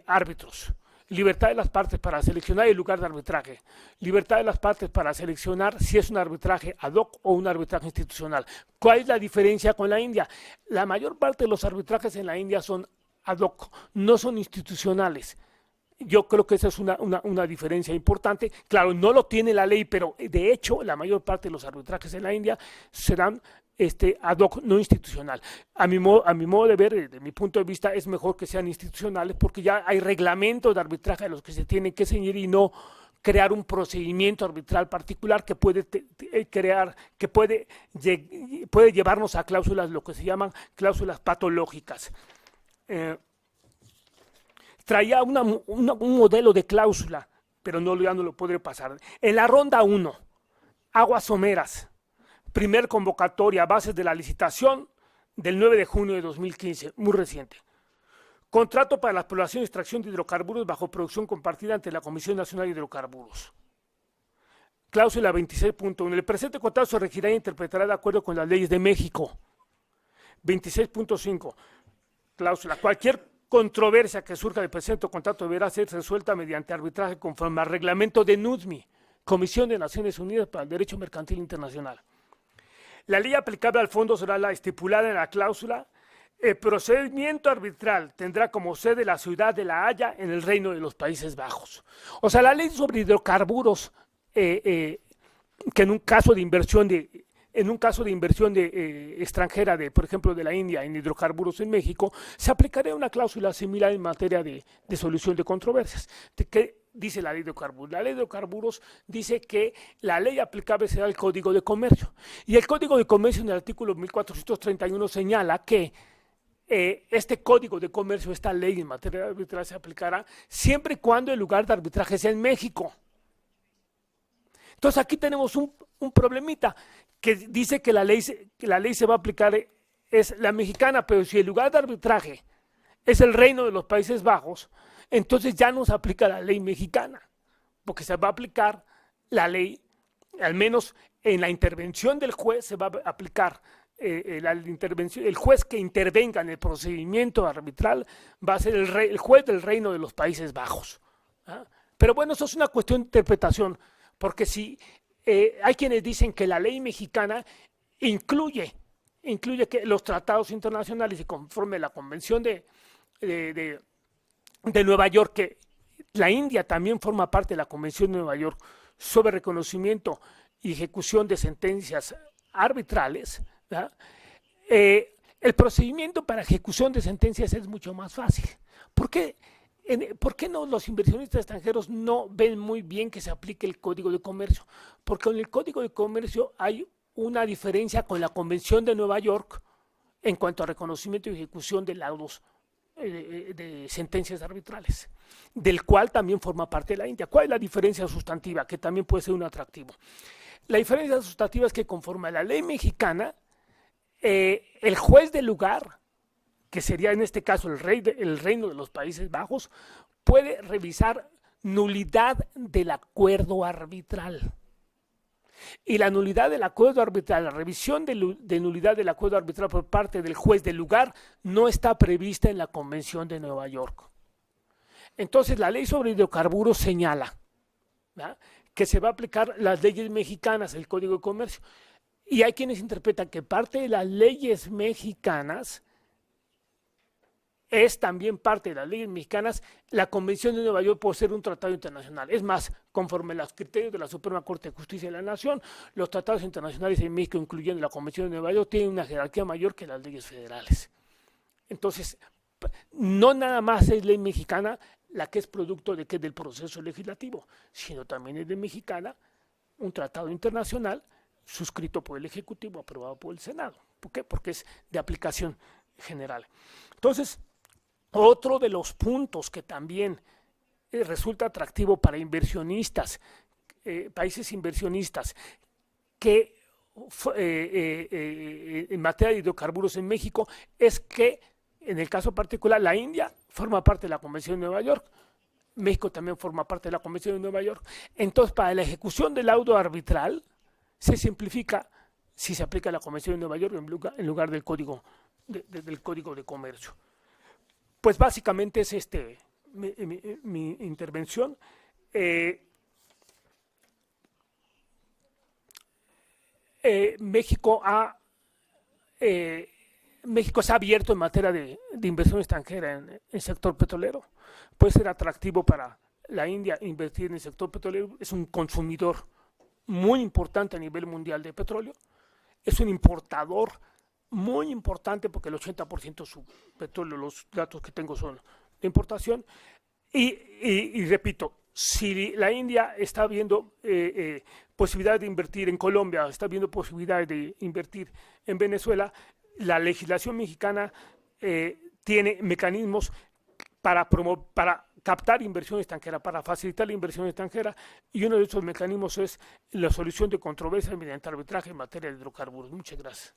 árbitros. Libertad de las partes para seleccionar el lugar de arbitraje, libertad de las partes para seleccionar si es un arbitraje ad hoc o un arbitraje institucional. ¿Cuál es la diferencia con la India? La mayor parte de los arbitrajes en la India son ad hoc, no son institucionales. Yo creo que esa es una diferencia importante. Claro, no lo tiene la ley, pero de hecho la mayor parte de los arbitrajes en la India serán ad hoc, no institucional. A mi modo de ver, desde mi punto de vista, es mejor que sean institucionales porque ya hay reglamentos de arbitraje a los que se tienen que ceñir y no crear un procedimiento arbitral particular que puede llevarnos a cláusulas, lo que se llaman cláusulas patológicas. Traía un modelo de cláusula, pero ya no lo podré pasar. En la ronda 1, aguas someras. Primer convocatoria, bases de la licitación del 9 de junio de 2015, muy reciente. Contrato para la exploración y extracción de hidrocarburos bajo producción compartida ante la Comisión Nacional de Hidrocarburos. Cláusula 26.1. El presente contrato se regirá e interpretará de acuerdo con las leyes de México. 26.5. Cláusula. Cualquier controversia que surja del presente contrato deberá ser resuelta mediante arbitraje conforme al reglamento de NUDMI, Comisión de Naciones Unidas para el Derecho Mercantil Internacional. La ley aplicable al fondo será la estipulada en la cláusula. El procedimiento arbitral tendrá como sede la ciudad de La Haya en el Reino de los Países Bajos. O sea, la ley sobre hidrocarburos, que en un caso de inversión extranjera, por ejemplo, de la India en hidrocarburos en México, se aplicaría una cláusula similar en materia de solución de controversias. ¿Qué dice la ley de hidrocarburos? La ley de hidrocarburos dice que la ley aplicable será el Código de Comercio. Y el Código de Comercio en el artículo 1431 señala que este Código de Comercio, esta ley en materia de arbitraje se aplicará siempre y cuando el lugar de arbitraje sea en México. Entonces aquí tenemos un problemita que dice que la ley se va a aplicar, es la mexicana, pero si el lugar de arbitraje es el Reino de los Países Bajos, entonces ya no se aplica la ley mexicana, porque se va a aplicar la ley, al menos en la intervención del juez se va a aplicar el juez que intervenga en el procedimiento arbitral va a ser el juez del Reino de los Países Bajos. ¿Ah? Pero bueno, eso es una cuestión de interpretación, porque si hay quienes dicen que la ley mexicana incluye que los tratados internacionales y conforme la Convención de Nueva York, que la India también forma parte de la Convención de Nueva York sobre reconocimiento y ejecución de sentencias arbitrales, el procedimiento para ejecución de sentencias es mucho más fácil. ¿Por qué no los inversionistas extranjeros no ven muy bien que se aplique el Código de Comercio? Porque en el Código de Comercio hay una diferencia con la Convención de Nueva York en cuanto a reconocimiento y ejecución de laudos de sentencias arbitrales, del cual también forma parte de la India. ¿Cuál es la diferencia sustantiva? Que también puede ser un atractivo. La diferencia sustantiva es que conforme a la ley mexicana, el juez del lugar, que sería en este caso el Reino de los Países Bajos, puede revisar nulidad del acuerdo arbitral. Y la nulidad del acuerdo arbitral, la revisión de nulidad del acuerdo arbitral por parte del juez del lugar no está prevista en la Convención de Nueva York. Entonces la ley sobre hidrocarburos señala, ¿verdad?, que se va a aplicar las leyes mexicanas, el Código de Comercio. Y hay quienes interpretan que parte de las leyes mexicanas es también parte de las leyes mexicanas la Convención de Nueva York por ser un tratado internacional. Es más, conforme a los criterios de la Suprema Corte de Justicia de la Nación, los tratados internacionales en México, incluyendo la Convención de Nueva York, tienen una jerarquía mayor que las leyes federales. Entonces, no nada más es ley mexicana la que es producto del proceso legislativo, sino también es ley mexicana un tratado internacional suscrito por el Ejecutivo, aprobado por el Senado. ¿Por qué? Porque es de aplicación general. Entonces, otro de los puntos que también resulta atractivo para inversionistas, países inversionistas, que en materia de hidrocarburos en México, es que en el caso particular la India forma parte de la Convención de Nueva York, México también forma parte de la Convención de Nueva York. Entonces, para la ejecución del laudo arbitral se simplifica si se aplica la Convención de Nueva York en lugar del Código del Código de Comercio. Pues básicamente es mi intervención. México está abierto en materia de inversión extranjera en el sector petrolero. Puede ser atractivo para la India invertir en el sector petrolero. Es un consumidor muy importante a nivel mundial de petróleo. Es un importador muy importante porque el 80% de su petróleo, los datos que tengo son de importación. Y repito, si la India está viendo posibilidades de invertir en Colombia, está viendo posibilidades de invertir en Venezuela, la legislación mexicana tiene mecanismos para captar inversión extranjera, para facilitar la inversión extranjera, y uno de esos mecanismos es la solución de controversias mediante arbitraje en materia de hidrocarburos. Muchas gracias.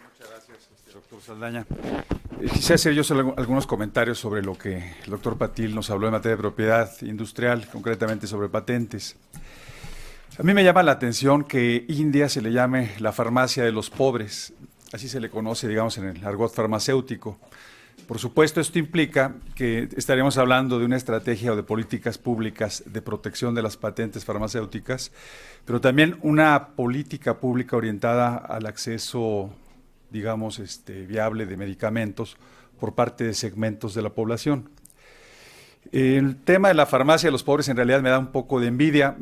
Muchas gracias, doctor Saldaña. Quisiera hacer yo solo algunos comentarios sobre lo que el doctor Patil nos habló en materia de propiedad industrial, concretamente sobre patentes. A mí me llama la atención que India se le llame la farmacia de los pobres, así se le conoce, digamos, en el argot farmacéutico. Por supuesto, esto implica que estaríamos hablando de una estrategia o de políticas públicas de protección de las patentes farmacéuticas, pero también una política pública orientada al acceso, digamos, viable de medicamentos por parte de segmentos de la población. El tema de la farmacia de los pobres en realidad me da un poco de envidia.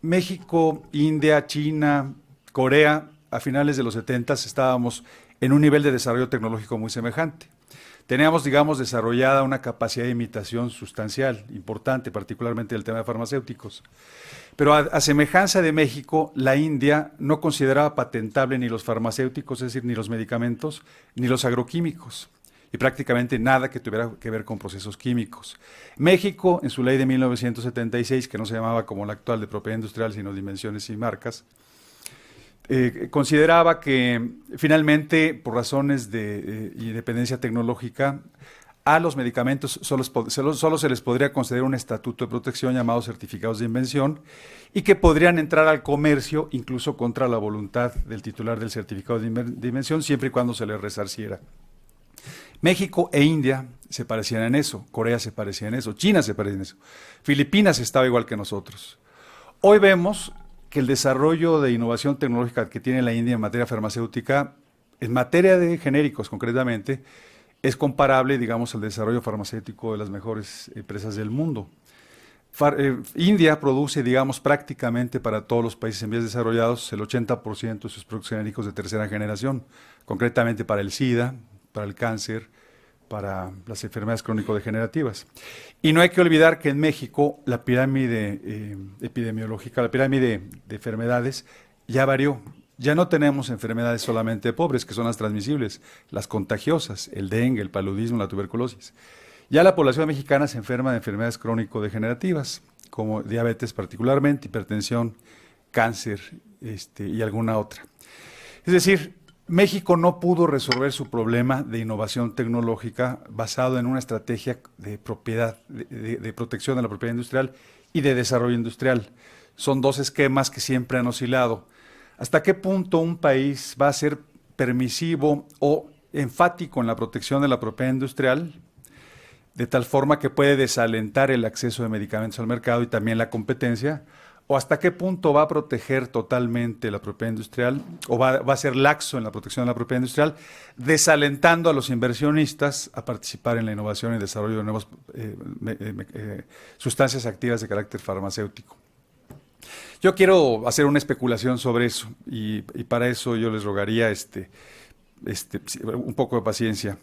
México, India, China, Corea, a finales de los 70 estábamos en un nivel de desarrollo tecnológico muy semejante. Teníamos, digamos, desarrollada una capacidad de imitación sustancial, importante, particularmente el tema de farmacéuticos. Pero a semejanza de México, la India no consideraba patentable ni los farmacéuticos, es decir, ni los medicamentos, ni los agroquímicos, y prácticamente nada que tuviera que ver con procesos químicos. México, en su ley de 1976, que no se llamaba como la actual de propiedad industrial, sino dimensiones y marcas, consideraba que finalmente, por razones de independencia tecnológica, a los medicamentos solo se les podría conceder un estatuto de protección llamado certificados de invención y que podrían entrar al comercio incluso contra la voluntad del titular del certificado de invención, siempre y cuando se les resarciera. México e India se parecían en eso, Corea se parecía en eso, China se parecía en eso, Filipinas estaba igual que nosotros. Hoy vemos que el desarrollo de innovación tecnológica que tiene la India en materia farmacéutica, en materia de genéricos concretamente, es comparable, digamos, al desarrollo farmacéutico de las mejores empresas del mundo. India produce, digamos, prácticamente para todos los países en vías desarrollados el 80% de sus productos genéricos de tercera generación, concretamente para el SIDA, para el cáncer, para las enfermedades crónico-degenerativas. Y no hay que olvidar que en México la pirámide epidemiológica, la pirámide de enfermedades ya varió. Ya no tenemos enfermedades solamente pobres, que son las transmisibles, las contagiosas, el dengue, el paludismo, la tuberculosis. Ya la población mexicana se enferma de enfermedades crónico-degenerativas, como diabetes particularmente, hipertensión, cáncer y alguna otra. Es decir, México no pudo resolver su problema de innovación tecnológica basado en una estrategia de propiedad, de protección de la propiedad industrial y de desarrollo industrial. Son dos esquemas que siempre han oscilado. ¿Hasta qué punto un país va a ser permisivo o enfático en la protección de la propiedad industrial, de tal forma que puede desalentar el acceso de medicamentos al mercado y también la competencia? ¿O hasta qué punto va a proteger totalmente la propiedad industrial o va a ser laxo en la protección de la propiedad industrial, desalentando a los inversionistas a participar en la innovación y desarrollo de nuevas sustancias activas de carácter farmacéutico? Yo quiero hacer una especulación sobre eso y para eso yo les rogaría un poco de paciencia.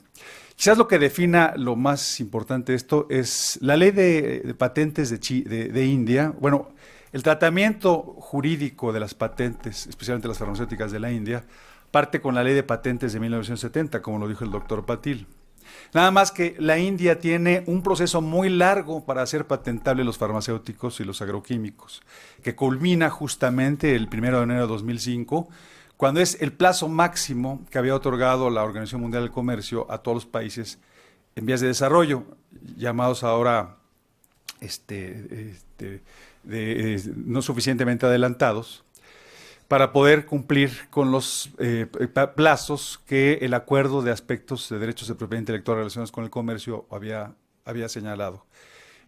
Quizás lo que defina lo más importante de esto es la ley de patentes de India. Bueno, el tratamiento jurídico de las patentes, especialmente las farmacéuticas de la India, parte con la ley de patentes de 1970, como lo dijo el doctor Patil. Nada más que la India tiene un proceso muy largo para hacer patentables los farmacéuticos y los agroquímicos, que culmina justamente el 1 de enero de 2005, cuando es el plazo máximo que había otorgado la Organización Mundial del Comercio a todos los países en vías de desarrollo, llamados ahora no suficientemente adelantados, para poder cumplir con los plazos que el acuerdo de aspectos de derechos de propiedad intelectual relacionados con el comercio había señalado.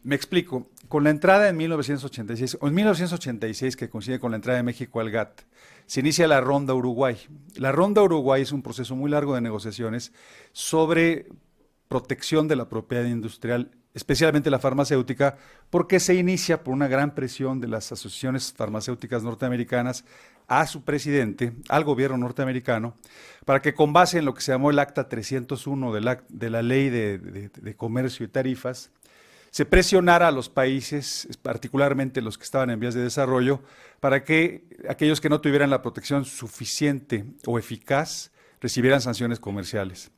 Me explico. Con la entrada en 1986, que coincide con la entrada de México al GATT, se inicia la Ronda Uruguay. La Ronda Uruguay es un proceso muy largo de negociaciones sobre protección de la propiedad industrial, especialmente la farmacéutica, porque se inicia por una gran presión de las asociaciones farmacéuticas norteamericanas a su presidente, al gobierno norteamericano, para que con base en lo que se llamó el Acta 301 de la Ley de Comercio y Tarifas, se presionara a los países, particularmente los que estaban en vías de desarrollo, para que aquellos que no tuvieran la protección suficiente o eficaz recibieran sanciones comerciales.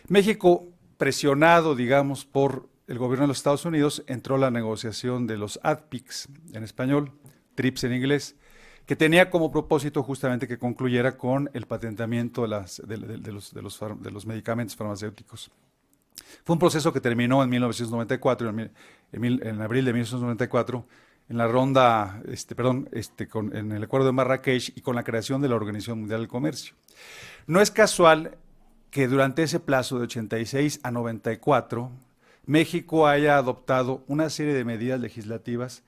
México, presionado, digamos, por el gobierno de los Estados Unidos, entró a la negociación de los ADPICS en español, TRIPS en inglés, que tenía como propósito justamente que concluyera con el patentamiento de los medicamentos farmacéuticos. Fue un proceso que terminó en 1994, en abril de 1994, en la ronda, en el Acuerdo de Marrakech y con la creación de la Organización Mundial del Comercio. No es casual que durante ese plazo de 86 a 94, México haya adoptado una serie de medidas legislativas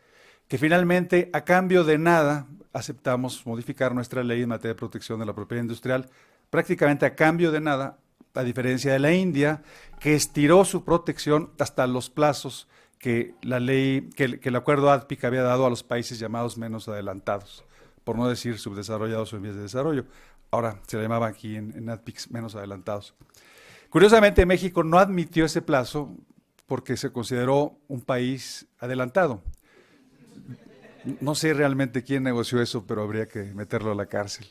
que finalmente, a cambio de nada, aceptamos modificar nuestra ley en materia de protección de la propiedad industrial, prácticamente a cambio de nada, a diferencia de la India, que estiró su protección hasta los plazos que el acuerdo ADPIC había dado a los países llamados menos adelantados, por no decir subdesarrollados o en vías de desarrollo. Ahora se le llamaba aquí en ADPIC menos adelantados. Curiosamente, México no admitió ese plazo porque se consideró un país adelantado. No sé realmente quién negoció eso, pero habría que meterlo a la cárcel.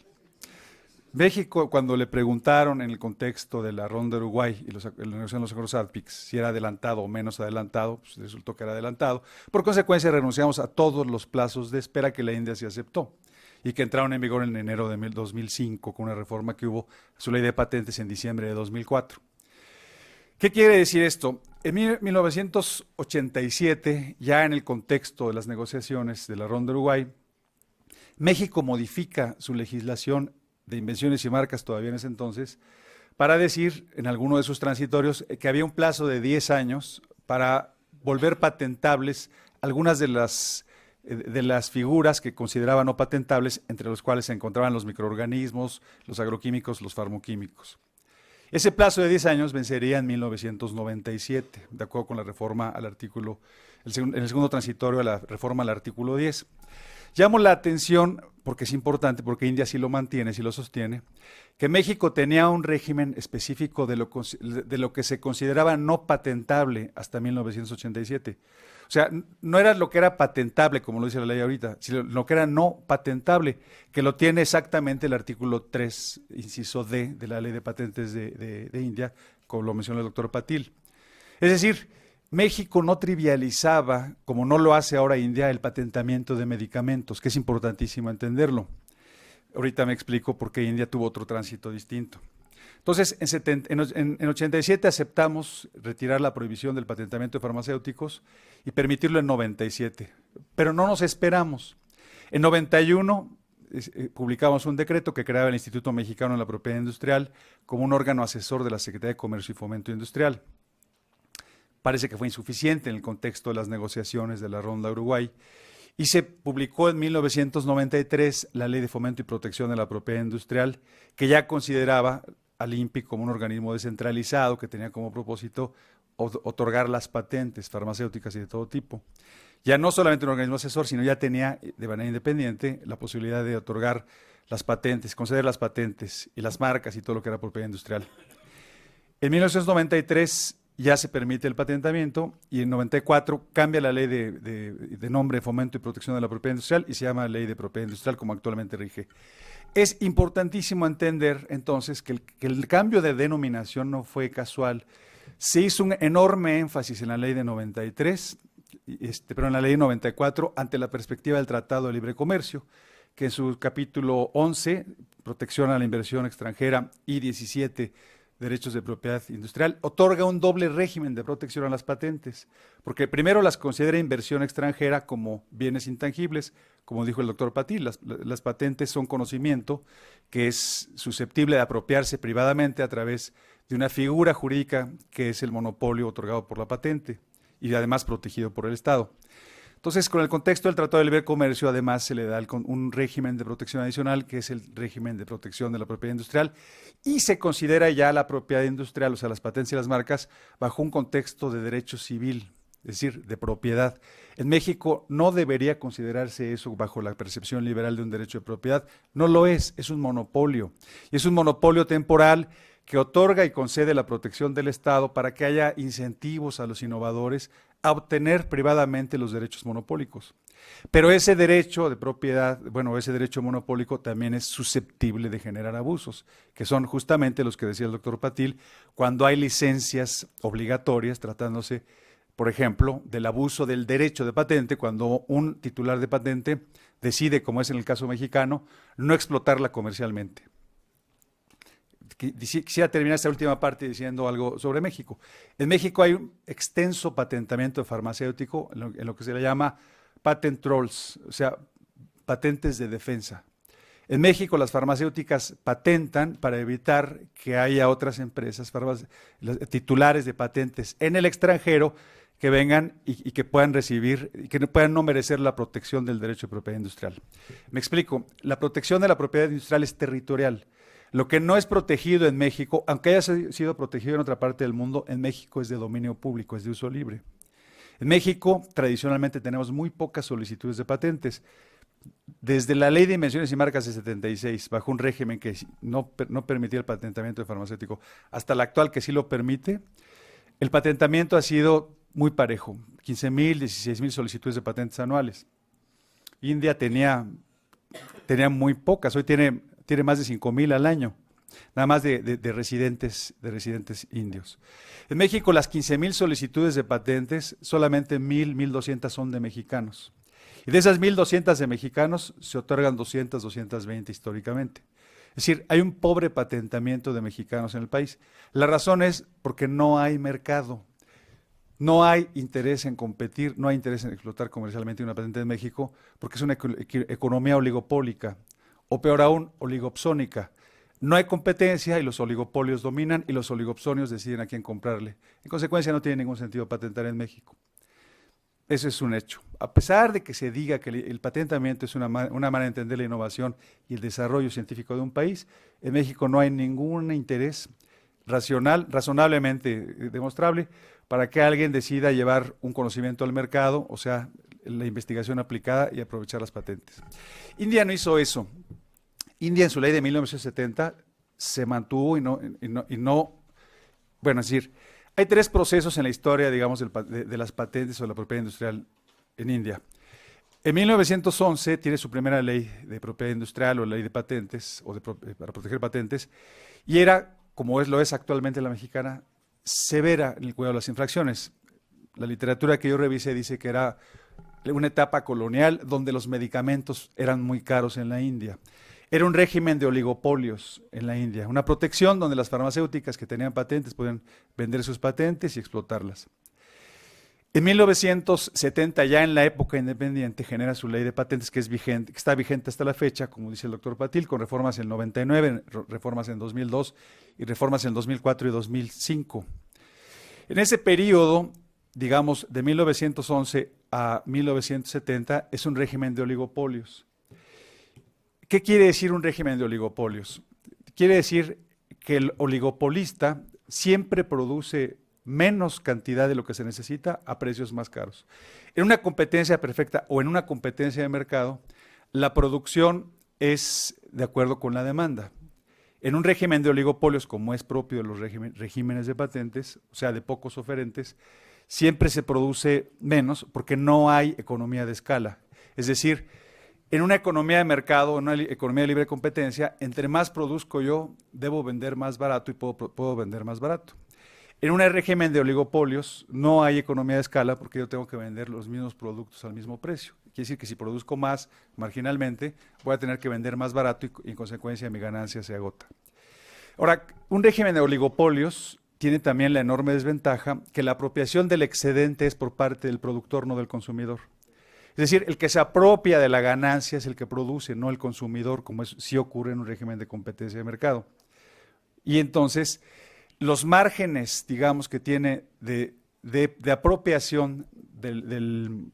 México, cuando le preguntaron en el contexto de la Ronda de Uruguay y la negociación de los acuerdos ADPICS si era adelantado o menos adelantado, pues resultó que era adelantado. Por consecuencia, renunciamos a todos los plazos de espera que la India sí aceptó y que entraron en vigor en enero de 2005 con una reforma que hubo a su ley de patentes en diciembre de 2004. ¿Qué quiere decir esto? En 1987, ya en el contexto de las negociaciones de la Ronda de Uruguay, México modifica su legislación de invenciones y marcas todavía en ese entonces, para decir en alguno de sus transitorios que había un plazo de 10 años para volver patentables algunas de las figuras que consideraban no patentables, entre los cuales se encontraban los microorganismos, los agroquímicos, los farmoquímicos. Ese plazo de 10 años vencería en 1997, de acuerdo con la reforma al artículo, en el segundo transitorio a la reforma al artículo 10. Llamo la atención, porque es importante, porque India sí lo mantiene, sí lo sostiene, que México tenía un régimen específico de lo que se consideraba no patentable hasta 1987. O sea, no era lo que era patentable, como lo dice la ley ahorita, sino lo que era no patentable, que lo tiene exactamente el artículo 3, inciso D, de la ley de patentes de India, como lo mencionó el doctor Patil. Es decir, México no trivializaba, como no lo hace ahora India, el patentamiento de medicamentos, que es importantísimo entenderlo. Ahorita me explico por qué India tuvo otro tránsito distinto. Entonces, en 87 aceptamos retirar la prohibición del patentamiento de farmacéuticos y permitirlo en 97, pero no nos esperamos. En 91 publicamos un decreto que creaba el Instituto Mexicano de la Propiedad Industrial como un órgano asesor de la Secretaría de Comercio y Fomento Industrial. Parece que fue insuficiente en el contexto de las negociaciones de la Ronda Uruguay, y se publicó en 1993 la Ley de Fomento y Protección de la Propiedad Industrial, que ya consideraba al INPI como un organismo descentralizado que tenía como propósito otorgar las patentes farmacéuticas y de todo tipo. Ya no solamente un organismo asesor, sino ya tenía de manera independiente la posibilidad de otorgar las patentes, conceder las patentes y las marcas y todo lo que era propiedad industrial. En 1993 ya se permite el patentamiento y en 94 cambia la ley de nombre, fomento y protección de la propiedad industrial y se llama Ley de Propiedad Industrial como actualmente rige. Es importantísimo entender entonces que el cambio de denominación no fue casual. Se hizo un enorme énfasis en la ley de 93, pero en la ley de 94 ante la perspectiva del Tratado de Libre Comercio, que en su capítulo 11, protección a la inversión extranjera, y 17, derechos de propiedad industrial, otorga un doble régimen de protección a las patentes, porque primero las considera inversión extranjera como bienes intangibles, como dijo el doctor Patil, las patentes son conocimiento que es susceptible de apropiarse privadamente a través de una figura jurídica que es el monopolio otorgado por la patente y además protegido por el Estado. Entonces, con el contexto del Tratado de Libre Comercio, además se le da un régimen de protección adicional, que es el régimen de protección de la propiedad industrial, y se considera ya la propiedad industrial, o sea, las patentes y las marcas, bajo un contexto de derecho civil, es decir, de propiedad. En México no debería considerarse eso bajo la percepción liberal de un derecho de propiedad, no lo es un monopolio, y es un monopolio temporal que otorga y concede la protección del Estado para que haya incentivos a los innovadores a obtener privadamente los derechos monopólicos. Pero ese derecho de propiedad, ese derecho monopólico también es susceptible de generar abusos, que son justamente los que decía el doctor Patil, cuando hay licencias obligatorias tratándose, por ejemplo, del abuso del derecho de patente, cuando un titular de patente decide, como es en el caso mexicano, no explotarla comercialmente. Quisiera terminar esta última parte diciendo algo sobre México. En México hay un extenso patentamiento farmacéutico en lo que se le llama patent trolls, o sea, patentes de defensa. En México las farmacéuticas patentan para evitar que haya otras empresas, titulares de patentes en el extranjero que vengan y que puedan recibir, y que puedan no merecer la protección del derecho de propiedad industrial. Me explico, la protección de la propiedad industrial es territorial. Lo que no es protegido en México, aunque haya sido protegido en otra parte del mundo, en México es de dominio público, es de uso libre. En México, tradicionalmente, tenemos muy pocas solicitudes de patentes. Desde la Ley de Invenciones y Marcas de 76, bajo un régimen que no permitía el patentamiento de farmacéutico, hasta la actual que sí lo permite, el patentamiento ha sido muy parejo, 15,000, 16,000 solicitudes de patentes anuales. India tenía muy pocas, hoy tiene más de 5,000 al año, nada más de residentes indios. En México, las 15,000 solicitudes de patentes, solamente 1,200 son de mexicanos. Y de esas 1,200 de mexicanos, se otorgan 220 históricamente. Es decir, hay un pobre patentamiento de mexicanos en el país. La razón es porque no hay mercado. No hay interés en competir, no hay interés en explotar comercialmente una patente en México, porque es una economía oligopólica. O peor aún, oligopsónica. No hay competencia y los oligopolios dominan y los oligopsonios deciden a quién comprarle. En consecuencia, no tiene ningún sentido patentar en México. Eso es un hecho. A pesar de que se diga que el patentamiento es una manera de entender la innovación y el desarrollo científico de un país, en México no hay ningún interés razonablemente demostrable para que alguien decida llevar un conocimiento al mercado, o sea, la investigación aplicada y aprovechar las patentes. India no hizo eso. India en su ley de 1970 se mantuvo es decir, hay tres procesos en la historia, digamos, de las patentes o de la propiedad industrial en India. En 1911 tiene su primera ley de propiedad industrial o ley de patentes, para proteger patentes, y era, como lo es actualmente la mexicana, severa en el cuidado de las infracciones. La literatura que yo revisé dice que era una etapa colonial donde los medicamentos eran muy caros en la India. Era un régimen de oligopolios en la India, una protección donde las farmacéuticas que tenían patentes podían vender sus patentes y explotarlas. En 1970, ya en la época independiente, genera su ley de patentes que está vigente hasta la fecha, como dice el doctor Patil, con reformas en el 99, reformas en 2002 y reformas en 2004 y 2005. En ese periodo, digamos, de 1911 a 1970, es un régimen de oligopolios. ¿Qué quiere decir un régimen de oligopolios? Quiere decir que el oligopolista siempre produce menos cantidad de lo que se necesita a precios más caros. En una competencia perfecta o en una competencia de mercado, la producción es de acuerdo con la demanda. En un régimen de oligopolios, como es propio de los regímenes de patentes, o sea, de pocos oferentes, siempre se produce menos porque no hay economía de escala. Es decir, en una economía de mercado, en una economía de libre competencia, entre más produzco yo, debo vender más barato y puedo vender más barato. En un régimen de oligopolios no hay economía de escala porque yo tengo que vender los mismos productos al mismo precio. Quiere decir que si produzco más marginalmente, voy a tener que vender más barato y en consecuencia mi ganancia se agota. Ahora, un régimen de oligopolios tiene también la enorme desventaja que la apropiación del excedente es por parte del productor, no del consumidor. Es decir, el que se apropia de la ganancia es el que produce, no el consumidor, como sí ocurre en un régimen de competencia de mercado. Y entonces, los márgenes, digamos, que tiene de apropiación del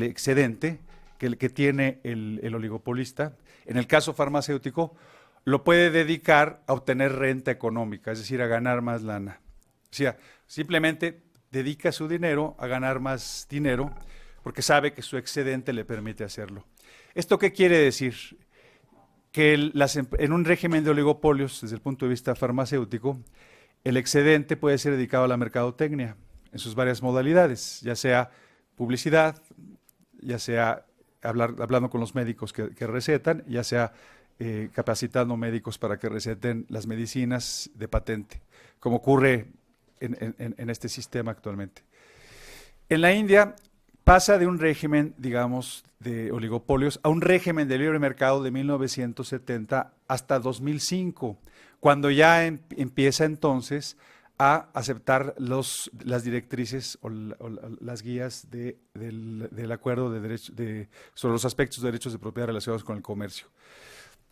excedente que tiene el oligopolista, en el caso farmacéutico, lo puede dedicar a obtener renta económica, es decir, a ganar más lana. O sea, simplemente dedica su dinero a ganar más dinero porque sabe que su excedente le permite hacerlo. ¿Esto qué quiere decir? Que en un régimen de oligopolios, desde el punto de vista farmacéutico, el excedente puede ser dedicado a la mercadotecnia en sus varias modalidades, ya sea publicidad, ya sea hablando con los médicos que recetan, ya sea capacitando médicos para que receten las medicinas de patente, como ocurre en este sistema actualmente. En la India pasa de un régimen, digamos, de oligopolios a un régimen de libre mercado de 1970 hasta 2005, cuando ya empieza entonces a aceptar las directrices o las guías del acuerdo sobre los aspectos de derechos de propiedad relacionados con el comercio.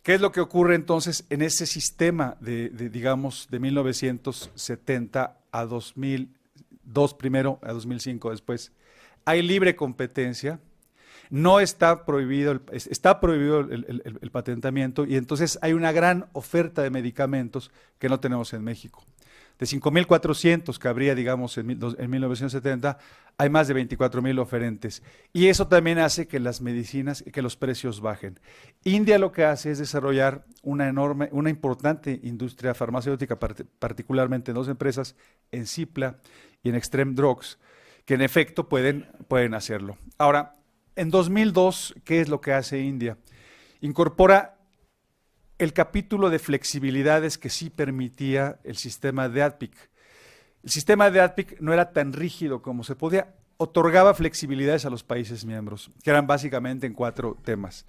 ¿Qué es lo que ocurre entonces en ese sistema digamos, de 1970 a 2002 primero, a 2005 después? Hay libre competencia, no está prohibido, el patentamiento y entonces hay una gran oferta de medicamentos que no tenemos en México. De 5.400 que habría, digamos, en 1970, hay más de 24.000 oferentes. Y eso también hace que las medicinas, que los precios bajen. India lo que hace es desarrollar una importante industria farmacéutica, particularmente en dos empresas, en Cipla y en Extreme Drugs, que en efecto pueden hacerlo. Ahora, en 2002, ¿qué es lo que hace India? Incorpora el capítulo de flexibilidades que sí permitía el sistema de ADPIC. El sistema de ADPIC no era tan rígido como se podía, otorgaba flexibilidades a los países miembros, que eran básicamente en 4 temas.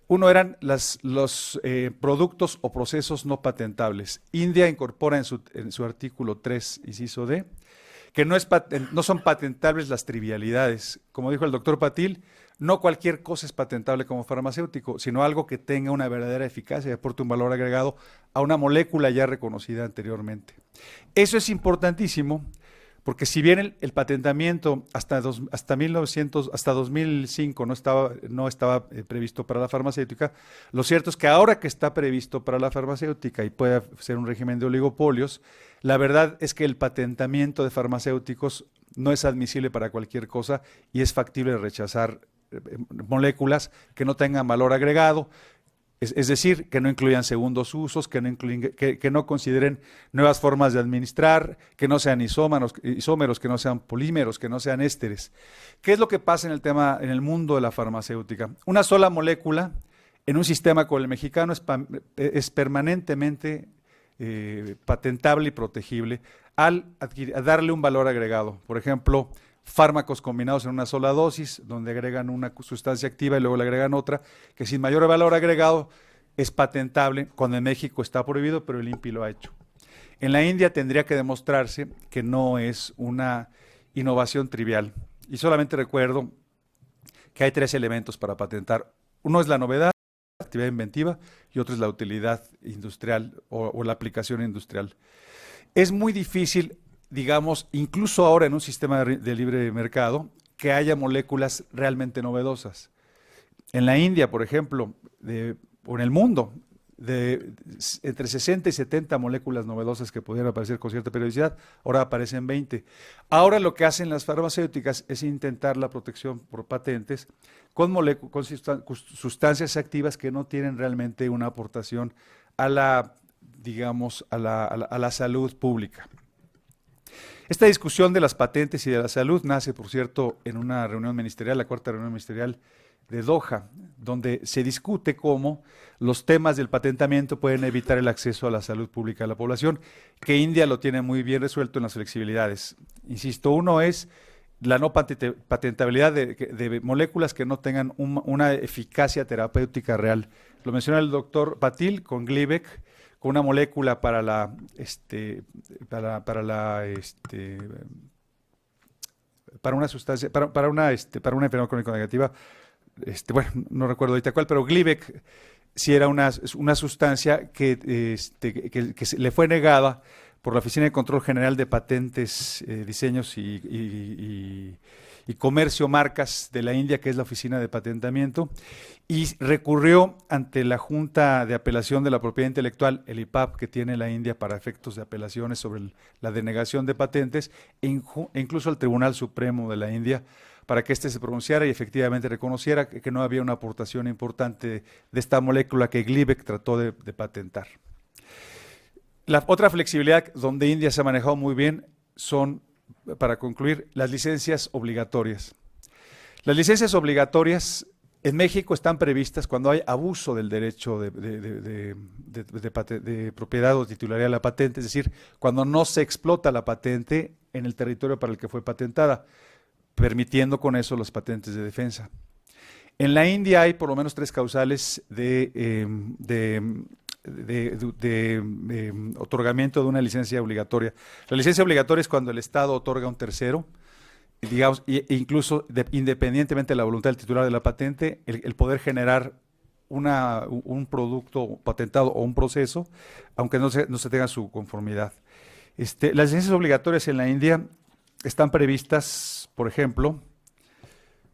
Uno eran los productos o procesos no patentables. India incorpora en su artículo 3, inciso D, que no son patentables las trivialidades. Como dijo el doctor Patil, no cualquier cosa es patentable como farmacéutico, sino algo que tenga una verdadera eficacia y aporte un valor agregado a una molécula ya reconocida anteriormente. Eso es importantísimo porque si bien el patentamiento hasta 2005 no estaba previsto para la farmacéutica, lo cierto es que ahora que está previsto para la farmacéutica y puede ser un régimen de oligopolios, la verdad es que el patentamiento de farmacéuticos no es admisible para cualquier cosa y es factible rechazar moléculas que no tengan valor agregado, es decir, que no incluyan segundos usos, que no consideren nuevas formas de administrar, que no sean isómeros, que no sean polímeros, que no sean ésteres. ¿Qué es lo que pasa en el mundo de la farmacéutica? Una sola molécula en un sistema como el mexicano es permanentemente patentable y protegible al darle un valor agregado. Por ejemplo, fármacos combinados en una sola dosis, donde agregan una sustancia activa y luego le agregan otra, que sin mayor valor agregado es patentable, cuando en México está prohibido, pero el INPI lo ha hecho. En la India tendría que demostrarse que no es una innovación trivial. Y solamente recuerdo que hay 3 elementos para patentar. Uno es la novedad, la actividad inventiva, y otro es la utilidad industrial o la aplicación industrial. Es muy difícil, digamos, incluso ahora en un sistema de libre mercado, que haya moléculas realmente novedosas. En la India, por ejemplo, o en el mundo, entre 60 y 70 moléculas novedosas que pudieran aparecer con cierta periodicidad, ahora aparecen 20. Ahora lo que hacen las farmacéuticas es intentar la protección por patentes con sustancias activas que no tienen realmente una aportación a la, digamos, a la salud pública. Esta discusión de las patentes y de la salud nace, por cierto, en una reunión ministerial, la cuarta reunión ministerial de Doha, donde se discute cómo los temas del patentamiento pueden evitar el acceso a la salud pública de la población, que India lo tiene muy bien resuelto en las flexibilidades. Insisto, uno es la no patentabilidad de moléculas que no tengan una eficacia terapéutica real. Lo menciona el doctor Patil con Glivec, con una molécula para una sustancia, para una enfermedad crónica negativa. Bueno, no recuerdo ahorita cuál, pero Glivec sí era una sustancia que le fue negada por la Oficina de Control General de Patentes, Diseños y Comercio Marcas de la India, que es la Oficina de Patentamiento, y recurrió ante la Junta de Apelación de la Propiedad Intelectual, el IPAP, que tiene la India para efectos de apelaciones sobre la denegación de patentes, e incluso al Tribunal Supremo de la India, para que éste se pronunciara y efectivamente reconociera que no había una aportación importante de esta molécula que Glivec trató de patentar. La otra flexibilidad donde India se ha manejado muy bien son, para concluir, las licencias obligatorias. Las licencias obligatorias en México están previstas cuando hay abuso del derecho de propiedad o titularidad de la patente, es decir, cuando no se explota la patente en el territorio para el que fue patentada, permitiendo con eso las patentes de defensa. En la India hay por lo menos 3 causales de otorgamiento de una licencia obligatoria. La licencia obligatoria es cuando el Estado otorga a un tercero, digamos, incluso independientemente de la voluntad del titular de la patente, el poder generar un producto patentado o un proceso, aunque no se tenga su conformidad. Las licencias obligatorias en la India están previstas, por ejemplo,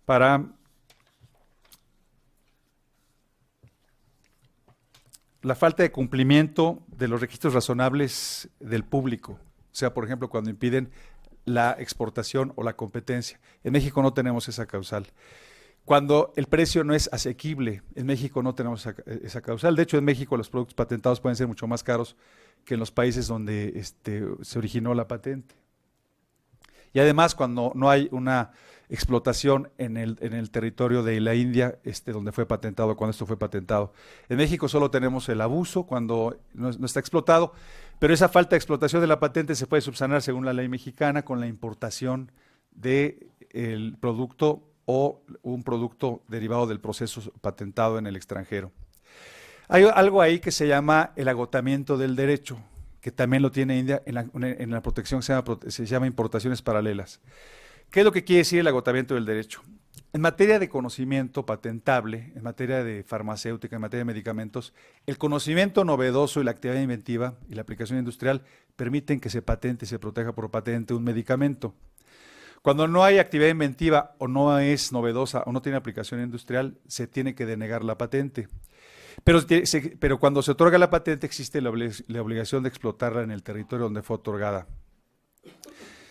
para la falta de cumplimiento de los requisitos razonables del público. O sea, por ejemplo, cuando impiden la exportación o la competencia. En México no tenemos esa causal. Cuando el precio no es asequible, en México no tenemos esa causal. De hecho, en México los productos patentados pueden ser mucho más caros que en los países donde se originó la patente. Y además, cuando no hay una explotación en el territorio de la India, donde fue patentado, cuando esto fue patentado. En México solo tenemos el abuso cuando no está explotado, pero esa falta de explotación de la patente se puede subsanar según la ley mexicana con la importación del producto o un producto derivado del proceso patentado en el extranjero. Hay algo ahí que se llama el agotamiento del derecho, que también lo tiene India en la protección que se llama importaciones paralelas. ¿Qué es lo que quiere decir el agotamiento del derecho? En materia de conocimiento patentable, en materia de farmacéutica, en materia de medicamentos, el conocimiento novedoso y la actividad inventiva y la aplicación industrial permiten que se patente y se proteja por patente un medicamento. Cuando no hay actividad inventiva o no es novedosa o no tiene aplicación industrial, se tiene que denegar la patente. Pero cuando se otorga la patente existe la obligación de explotarla en el territorio donde fue otorgada.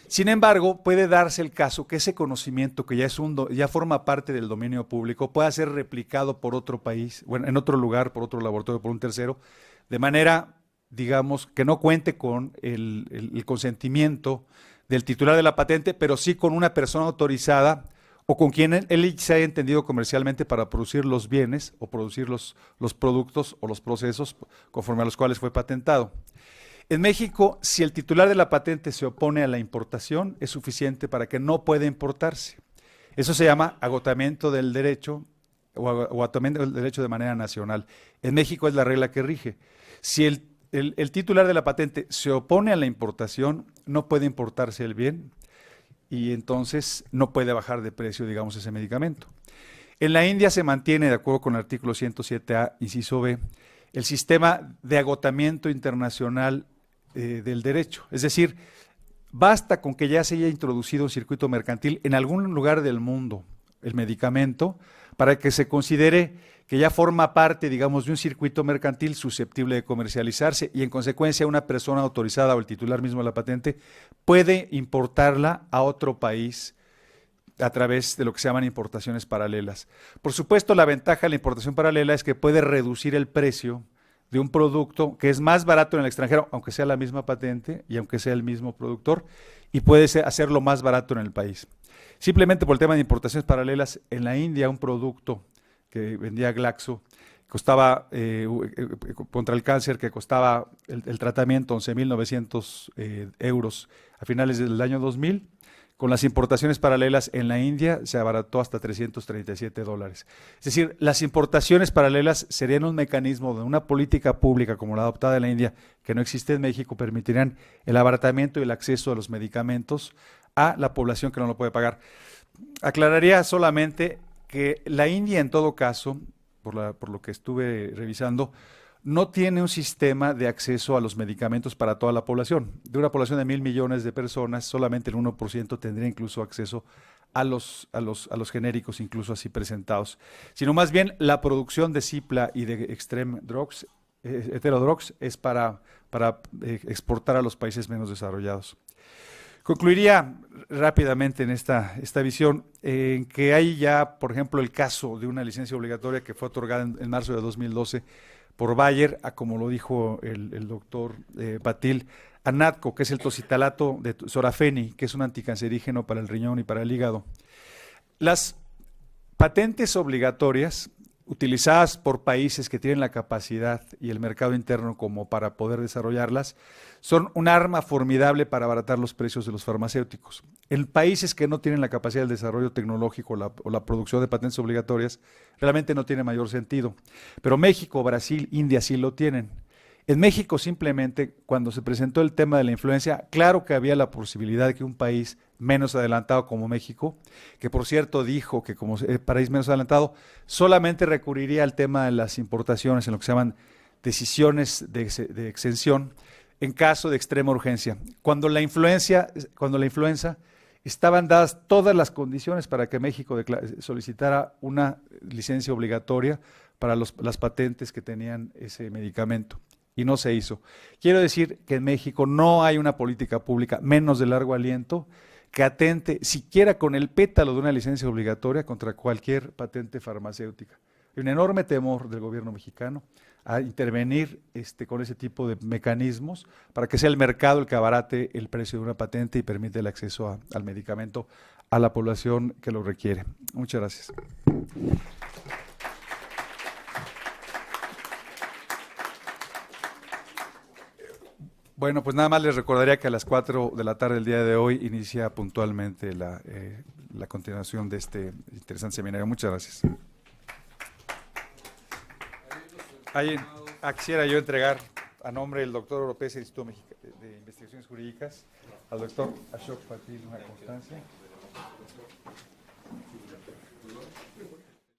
Sin embargo, puede darse el caso que ese conocimiento que ya forma parte del dominio público pueda ser replicado por otro país, bueno, en otro lugar, por otro laboratorio, por un tercero, de manera, digamos, que no cuente con el consentimiento del titular de la patente, pero sí con una persona autorizada o con quien él se haya entendido comercialmente para producir los bienes o producir los productos o los procesos conforme a los cuales fue patentado. En México, si el titular de la patente se opone a la importación, es suficiente para que no pueda importarse. Eso se llama agotamiento del derecho o agotamiento del derecho de manera nacional. En México es la regla que rige. Si el titular de la patente se opone a la importación, no puede importarse el bien y entonces no puede bajar de precio, digamos, ese medicamento. En la India se mantiene, de acuerdo con el artículo 107A, inciso B, el sistema de agotamiento internacional del derecho. Es decir, basta con que ya se haya introducido un circuito mercantil en algún lugar del mundo el medicamento para que se considere que ya forma parte, digamos, de un circuito mercantil susceptible de comercializarse y en consecuencia una persona autorizada o el titular mismo de la patente puede importarla a otro país a través de lo que se llaman importaciones paralelas. Por supuesto, la ventaja de la importación paralela es que puede reducir el precio de un producto que es más barato en el extranjero, aunque sea la misma patente y aunque sea el mismo productor, y puede hacerlo más barato en el país. Simplemente por el tema de importaciones paralelas, en la India un producto que vendía Glaxo costaba, contra el cáncer, que costaba el tratamiento 11.900 euros a finales del año 2000, con las importaciones paralelas en la India se abarató hasta $337. Es decir, las importaciones paralelas serían un mecanismo de una política pública como la adoptada en la India, que no existe en México, permitirían el abaratamiento y el acceso a los medicamentos a la población que no lo puede pagar. Aclararía solamente que la India, en todo caso, por lo que estuve revisando, no tiene un sistema de acceso a los medicamentos para toda la población. De una población de 1.000 millones de personas, solamente el 1% tendría incluso acceso a los genéricos, incluso así presentados. Sino más bien la producción de Cipla y de Extreme Drugs, Heterodrugs, es para exportar a los países menos desarrollados. Concluiría rápidamente en esta visión en que hay ya, por ejemplo, el caso de una licencia obligatoria que fue otorgada en marzo de 2012 por Bayer, como lo dijo el doctor Patil, a Natco, que es el tositalato de sorafeni, que es un anticancerígeno para el riñón y para el hígado. Las patentes obligatorias utilizadas por países que tienen la capacidad y el mercado interno como para poder desarrollarlas, son un arma formidable para abaratar los precios de los farmacéuticos. En países que no tienen la capacidad del desarrollo tecnológico o la producción de patentes obligatorias, realmente no tiene mayor sentido. Pero México, Brasil, India sí lo tienen. En México simplemente, cuando se presentó el tema de la influencia, claro que había la posibilidad de que un país menos adelantado como México, que por cierto dijo que como país menos adelantado, solamente recurriría al tema de las importaciones en lo que se llaman decisiones de exención en caso de extrema urgencia. Cuando la influenza estaban dadas todas las condiciones para que México solicitara una licencia obligatoria para las patentes que tenían ese medicamento. Y no se hizo. Quiero decir que en México no hay una política pública, menos de largo aliento, que atente siquiera con el pétalo de una licencia obligatoria contra cualquier patente farmacéutica. Hay un enorme temor del gobierno mexicano a intervenir con ese tipo de mecanismos para que sea el mercado el que abarate el precio de una patente y permite el acceso al medicamento a la población que lo requiere. Muchas gracias. Bueno, pues nada más les recordaría que a las 4 de la tarde del día de hoy inicia puntualmente la continuación de este interesante seminario. Muchas gracias. Quisiera yo entregar a nombre del doctor Oropesa del Instituto de Investigaciones Jurídicas al doctor Ashok Patil una constancia.